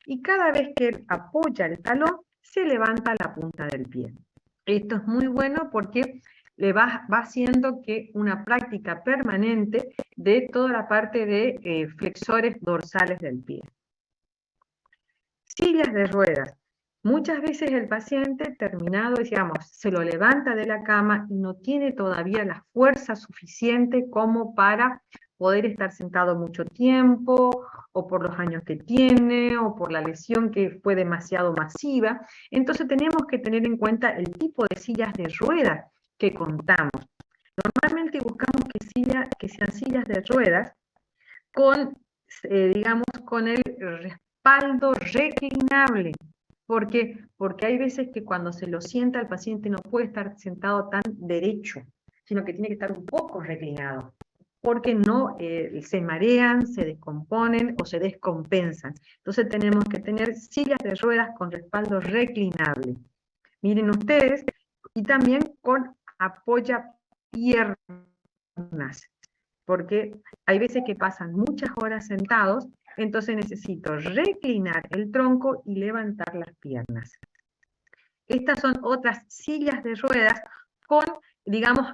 y cada vez que él apoya el talón, se levanta la punta del pie. Esto es muy bueno porque le va haciendo que una práctica permanente de toda la parte de flexores dorsales del pie. Sillas de ruedas. Muchas veces el paciente terminado, se lo levanta de la cama y no tiene todavía la fuerza suficiente como para poder estar sentado mucho tiempo, o por los años que tiene, o por la lesión que fue demasiado masiva. Entonces tenemos que tener en cuenta el tipo de sillas de ruedas que contamos. Normalmente buscamos que sean sillas de ruedas con, con el respaldo reclinable. ¿Por qué? Porque hay veces que cuando se lo sienta el paciente no puede estar sentado tan derecho, sino que tiene que estar un poco reclinado, porque no se marean, se descomponen o se descompensan. Entonces tenemos que tener sillas de ruedas con respaldo reclinable. Miren ustedes, y también con apoyapiernas, porque hay veces que pasan muchas horas sentados, entonces necesito reclinar el tronco y levantar las piernas. Estas son otras sillas de ruedas con,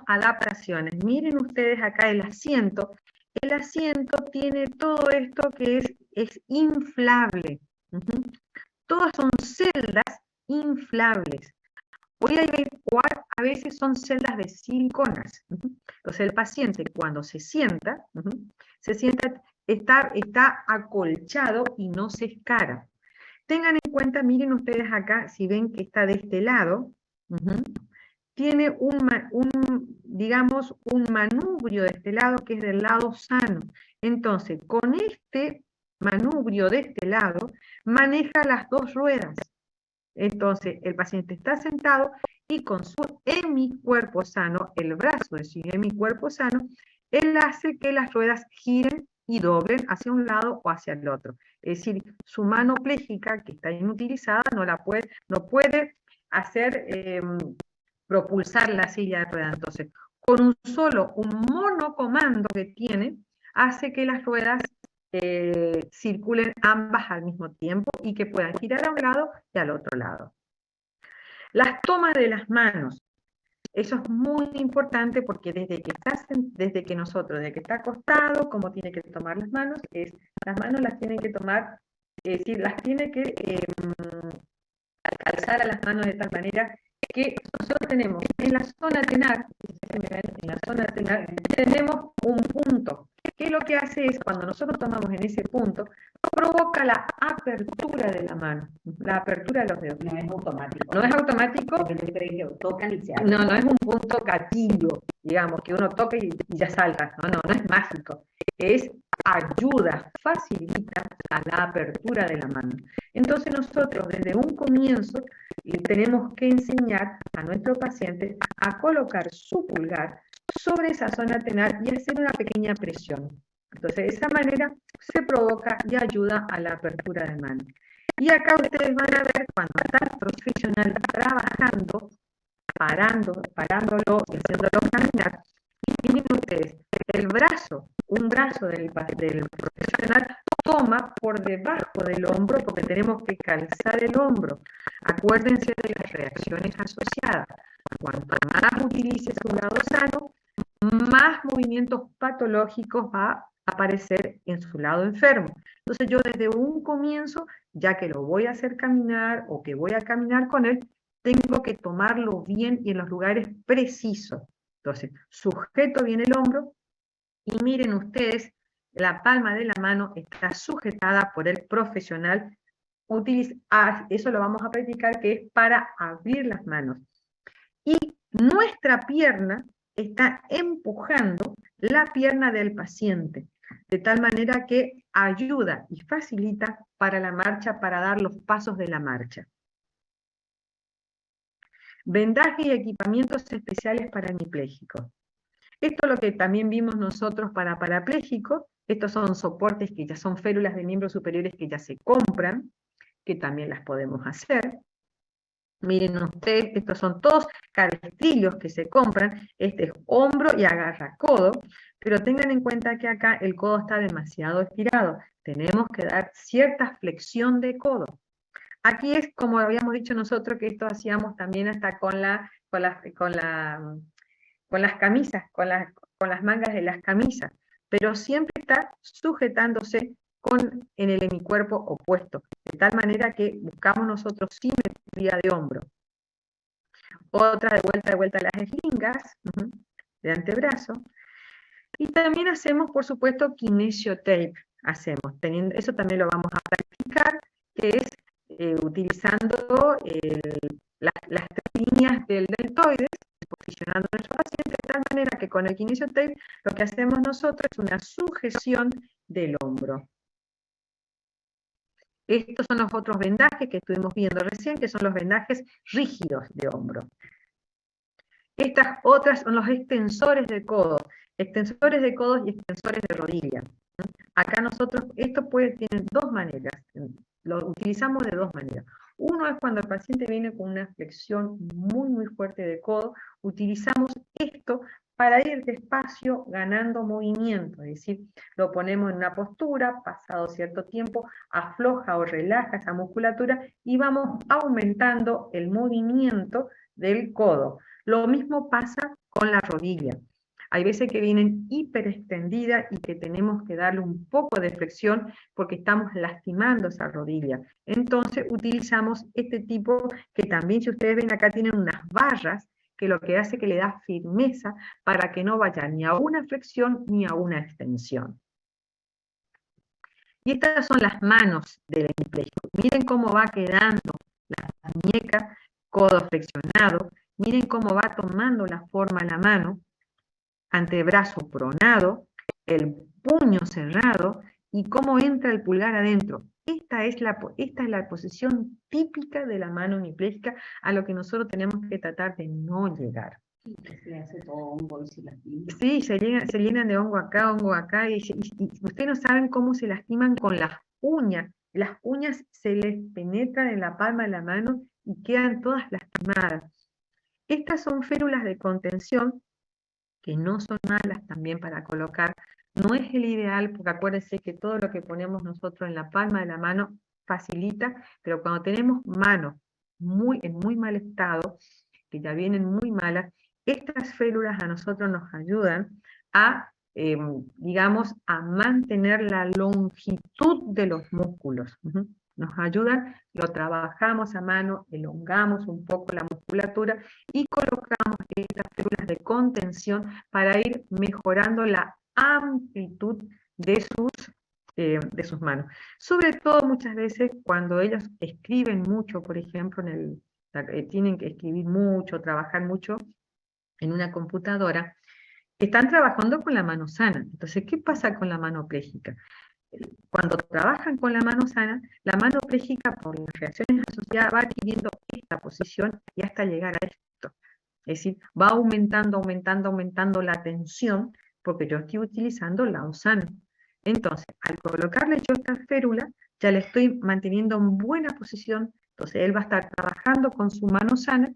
adaptaciones. Miren ustedes acá el asiento, el asiento tiene todo esto que es inflable. Todas son celdas inflables. Hoy a veces son celdas de siliconas. Entonces el paciente cuando se sienta, está acolchado y no se escara. Tengan en cuenta, miren ustedes acá, si ven que está de este lado, tiene digamos, un manubrio de este lado que es del lado sano. Entonces, con este manubrio de este lado, maneja las dos ruedas. Entonces, el paciente está sentado y con su hemicuerpo sano, el brazo de su hemicuerpo sano, él hace que las ruedas giren y doblen hacia un lado o hacia el otro. Es decir, su mano pléjica, que está inutilizada, no puede hacer propulsar la silla de ruedas. Entonces, con un monocomando que tiene, hace que las ruedas circulen ambas al mismo tiempo y que puedan girar a un lado y al otro lado. Las tomas de las manos. Eso es muy importante porque desde que está acostado, como tiene que tomar las manos, las manos las tiene que tomar, es decir, las tiene que alzar a las manos de tal manera que nosotros tenemos en la zona tenar, tenemos un punto, que lo que hace es, cuando nosotros tomamos en ese punto, provoca la apertura de la mano, la apertura de los dedos. No es automático. No es automático. Porque te crees que tocan y se abren. No es un punto gatillo, digamos, que uno toque y ya salga. No es mágico. Ayuda, facilita a la apertura de la mano. Entonces nosotros desde un comienzo tenemos que enseñar a nuestro paciente a colocar su pulgar sobre esa zona tenar y hacer una pequeña presión. Entonces de esa manera se provoca y ayuda a la apertura de mano. Y acá ustedes van a ver cuando está el profesional trabajando, parándolo y haciéndolo caminar. Y miren ustedes, un brazo del profesional toma por debajo del hombro porque tenemos que calzar el hombro. Acuérdense de las reacciones asociadas. Cuanto más utilice su lado sano, más movimientos patológicos va a aparecer en su lado enfermo. Entonces yo desde un comienzo, ya que lo voy a hacer caminar o que voy a caminar con él, tengo que tomarlo bien y en los lugares precisos. Entonces, sujeto bien el hombro y miren ustedes, la palma de la mano está sujetada por el profesional. Eso lo vamos a practicar, que es para abrir las manos. Y nuestra pierna está empujando la pierna del paciente, de tal manera que ayuda y facilita para la marcha, para dar los pasos de la marcha. Vendaje y equipamientos especiales para hemipléjicos. Esto es lo que también vimos nosotros para parapléjicos. Estos son soportes que ya son férulas de miembros superiores que ya se compran, que también las podemos hacer. Miren ustedes, estos son todos cabestrillos que se compran. Este es hombro y agarra codo, pero tengan en cuenta que acá el codo está demasiado estirado. Tenemos que dar cierta flexión de codo. Aquí es como habíamos dicho nosotros que esto hacíamos también hasta con las camisas, con las mangas de las camisas, pero siempre está sujetándose en el hemicuerpo opuesto, de tal manera que buscamos nosotros simetría de hombro. Otra de vuelta a las eslingas, de antebrazo. Y también hacemos, por supuesto, kinesiotape. Eso también lo vamos a practicar, que es utilizando las líneas del deltoides, posicionando a nuestro paciente de tal manera que con el kinesiotape lo que hacemos nosotros es una sujeción del hombro. Estos son los otros vendajes que estuvimos viendo recién, que son los vendajes rígidos de hombro. Estas otras son los extensores de codos y extensores de rodilla. Acá nosotros, tienen dos maneras, lo utilizamos de dos maneras. Uno es cuando el paciente viene con una flexión muy, muy fuerte de codo, utilizamos esto para ir despacio ganando movimiento, es decir, lo ponemos en una postura, pasado cierto tiempo, afloja o relaja esa musculatura y vamos aumentando el movimiento del codo. Lo mismo pasa con la rodilla. Hay veces que vienen hiperextendidas y que tenemos que darle un poco de flexión porque estamos lastimando esa rodilla. Entonces utilizamos este tipo que también, si ustedes ven acá, tienen unas barras que lo que hace que le da firmeza para que no vaya ni a una flexión ni a una extensión. Y estas son las manos del hemipléjico. Miren cómo va quedando la muñeca, codo flexionado. Miren cómo va tomando la forma la mano, antebrazo pronado, el puño cerrado y cómo entra el pulgar adentro. Esta es la posición típica de la mano hemipléjica a lo que nosotros tenemos que tratar de no llegar. Se hace todo hongo y se lastima. Sí, se llenan de hongo acá, y ustedes no saben cómo se lastiman con las uñas. Las uñas se les penetran en la palma de la mano y quedan todas lastimadas. Estas son férulas de contención que no son malas también para colocar. No es el ideal, porque acuérdense que todo lo que ponemos nosotros en la palma de la mano facilita, pero cuando tenemos manos en muy mal estado, que ya vienen muy malas, estas férulas a nosotros nos ayudan a, digamos, a mantener la longitud de los músculos. Nos ayudan, lo trabajamos a mano, elongamos un poco la musculatura y colocamos estas férulas de contención para ir mejorando la amplitud de sus manos. Sobre todo muchas veces cuando ellos escriben mucho, por ejemplo, tienen que escribir mucho, trabajar mucho en una computadora, están trabajando con la mano sana. Entonces, ¿qué pasa con la mano pléjica? Cuando trabajan con la mano sana, la mano pléjica por las reacciones asociadas va adquiriendo esta posición y hasta llegar a esto. Es decir, va aumentando la tensión porque yo estoy utilizando el lado sano. Entonces, al colocarle yo esta férula, ya le estoy manteniendo en buena posición, entonces él va a estar trabajando con su mano sana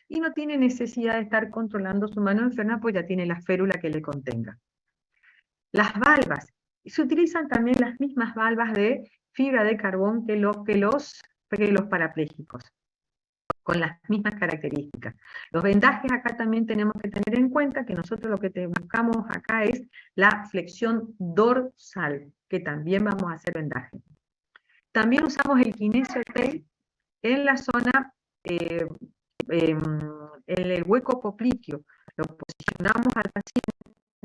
y no tiene necesidad de estar controlando su mano enferma, pues ya tiene la férula que le contenga. Las valvas. Se utilizan también las mismas valvas de fibra de carbón que los parapléjicos, con las mismas características. Los vendajes acá también tenemos que tener en cuenta que nosotros lo que buscamos acá es la flexión dorsal, que también vamos a hacer vendaje. También usamos el kinesio tape en la zona, en el hueco popliteo. Lo posicionamos al paciente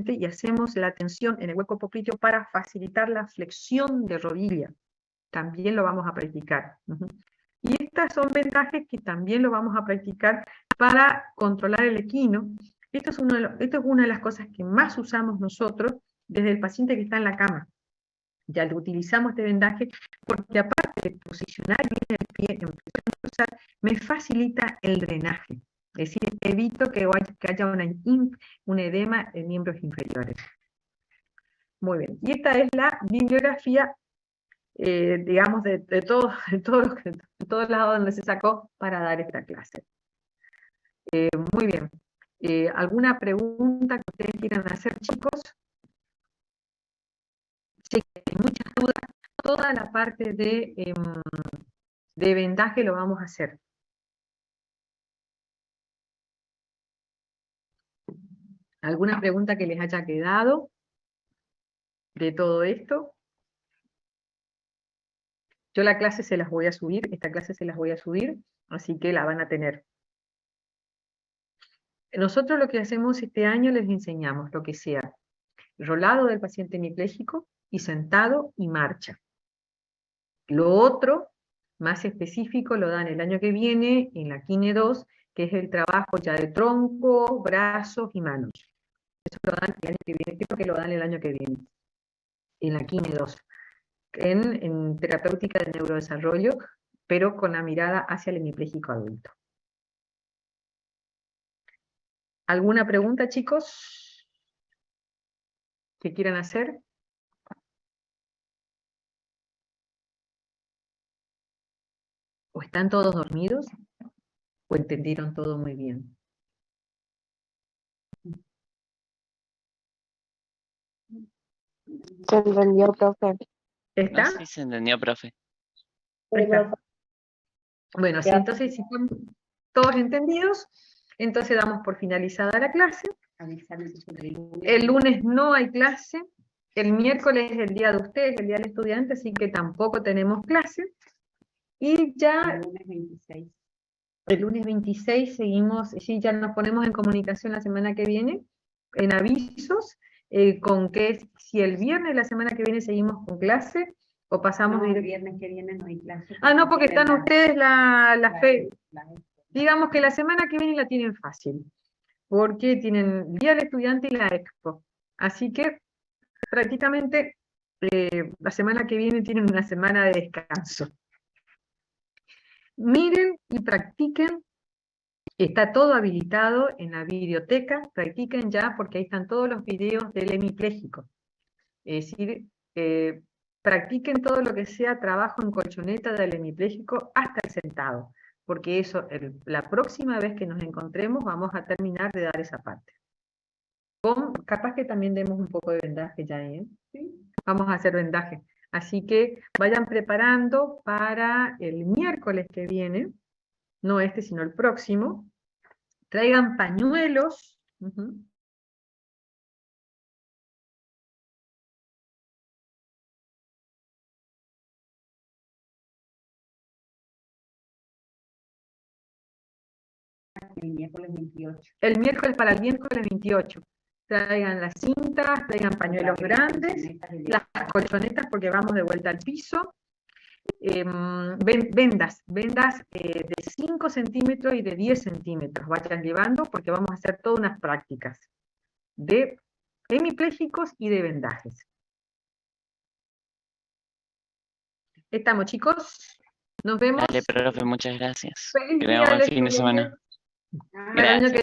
y hacemos la tensión en el hueco popliteo para facilitar la flexión de rodilla. También lo vamos a practicar. Y estas son vendajes que también lo vamos a practicar para controlar el equino. Esto es una de las cosas que más usamos nosotros desde el paciente que está en la cama. Ya lo utilizamos este vendaje porque aparte de posicionar bien el pie en posición dorsal, me facilita el drenaje. Es decir, evito que haya un edema en miembros inferiores. Muy bien. Y esta es la bibliografía, digamos, de todos lados donde se sacó para dar esta clase. Muy bien. ¿Alguna pregunta que ustedes quieran hacer, chicos? Sí, hay muchas dudas. Toda la parte de vendaje lo vamos a hacer. ¿Alguna pregunta que les haya quedado de todo esto? Yo la clase se las voy a subir, esta clase se las voy a subir, así que la van a tener. Nosotros lo que hacemos este año les enseñamos lo que sea rolado del paciente hemipléjico y sentado y marcha. Lo otro, más específico, lo dan el año que viene en la Kine 2, que es el trabajo ya de tronco, brazos y manos. Eso lo dan el año que viene, creo que lo dan el año que viene, en la Kine 2, en terapéutica de neurodesarrollo, pero con la mirada hacia el hemipléjico adulto. ¿Alguna pregunta, chicos? ¿Que quieran hacer? ¿O están todos dormidos? ¿O entendieron todo muy bien? Se entendió, profe. ¿Está? No, sí se entendió, profe. Está. Bueno, sí, entonces si están todos entendidos, entonces damos por finalizada la clase Avisar entonces que el lunes. El lunes no hay clase. El miércoles es el día de ustedes, el día del estudiante, así que tampoco tenemos clase. Y ya El lunes 26. el lunes 26 seguimos, sí, ya nos ponemos en comunicación la semana que viene, en avisos, con que si el viernes de la semana que viene seguimos con clase, o pasamos No, el directo. viernes que viene no hay clase. Ah, no, porque están tienen ustedes la fe. la- Digamos que la semana que viene la tienen fácil, porque tienen el Día del Estudiante y la Expo. Así que prácticamente la semana que viene tienen una semana de descanso. Miren y practiquen. Está todo habilitado en la videoteca. Practiquen ya porque ahí están todos los videos del hemipléjico. Es decir, practiquen todo lo que sea trabajo en colchoneta del hemipléjico hasta el sentado, porque eso, la próxima vez que nos encontremos vamos a terminar de dar esa parte. Capaz que también demos un poco de vendaje ya, ¿eh? ¿Sí? Vamos a hacer vendaje. Así que vayan preparando para el miércoles que viene, no este, sino el próximo. Traigan pañuelos. El miércoles 28. El miércoles para el miércoles 28. Traigan las cintas, traigan pañuelos grandes, las colchonetas porque vamos de vuelta al piso. Vendas de 5 centímetros y de 10 centímetros vayan llevando porque vamos a hacer todas unas prácticas de hemiplégicos y de vendajes. ¿Estamos, chicos? Nos vemos. Dale, profe, muchas gracias. Feliz Que día tengamos del buen fin de estudiante. semana. Para el año Gracias.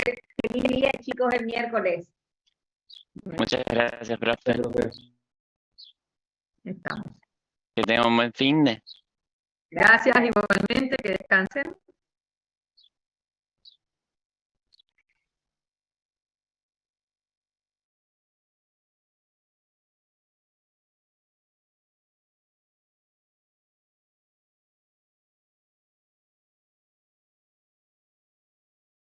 que Feliz día, chicos, el miércoles. Muchas gracias, profe. estamos. Que tengan un buen fin de. Gracias igualmente, que descansen.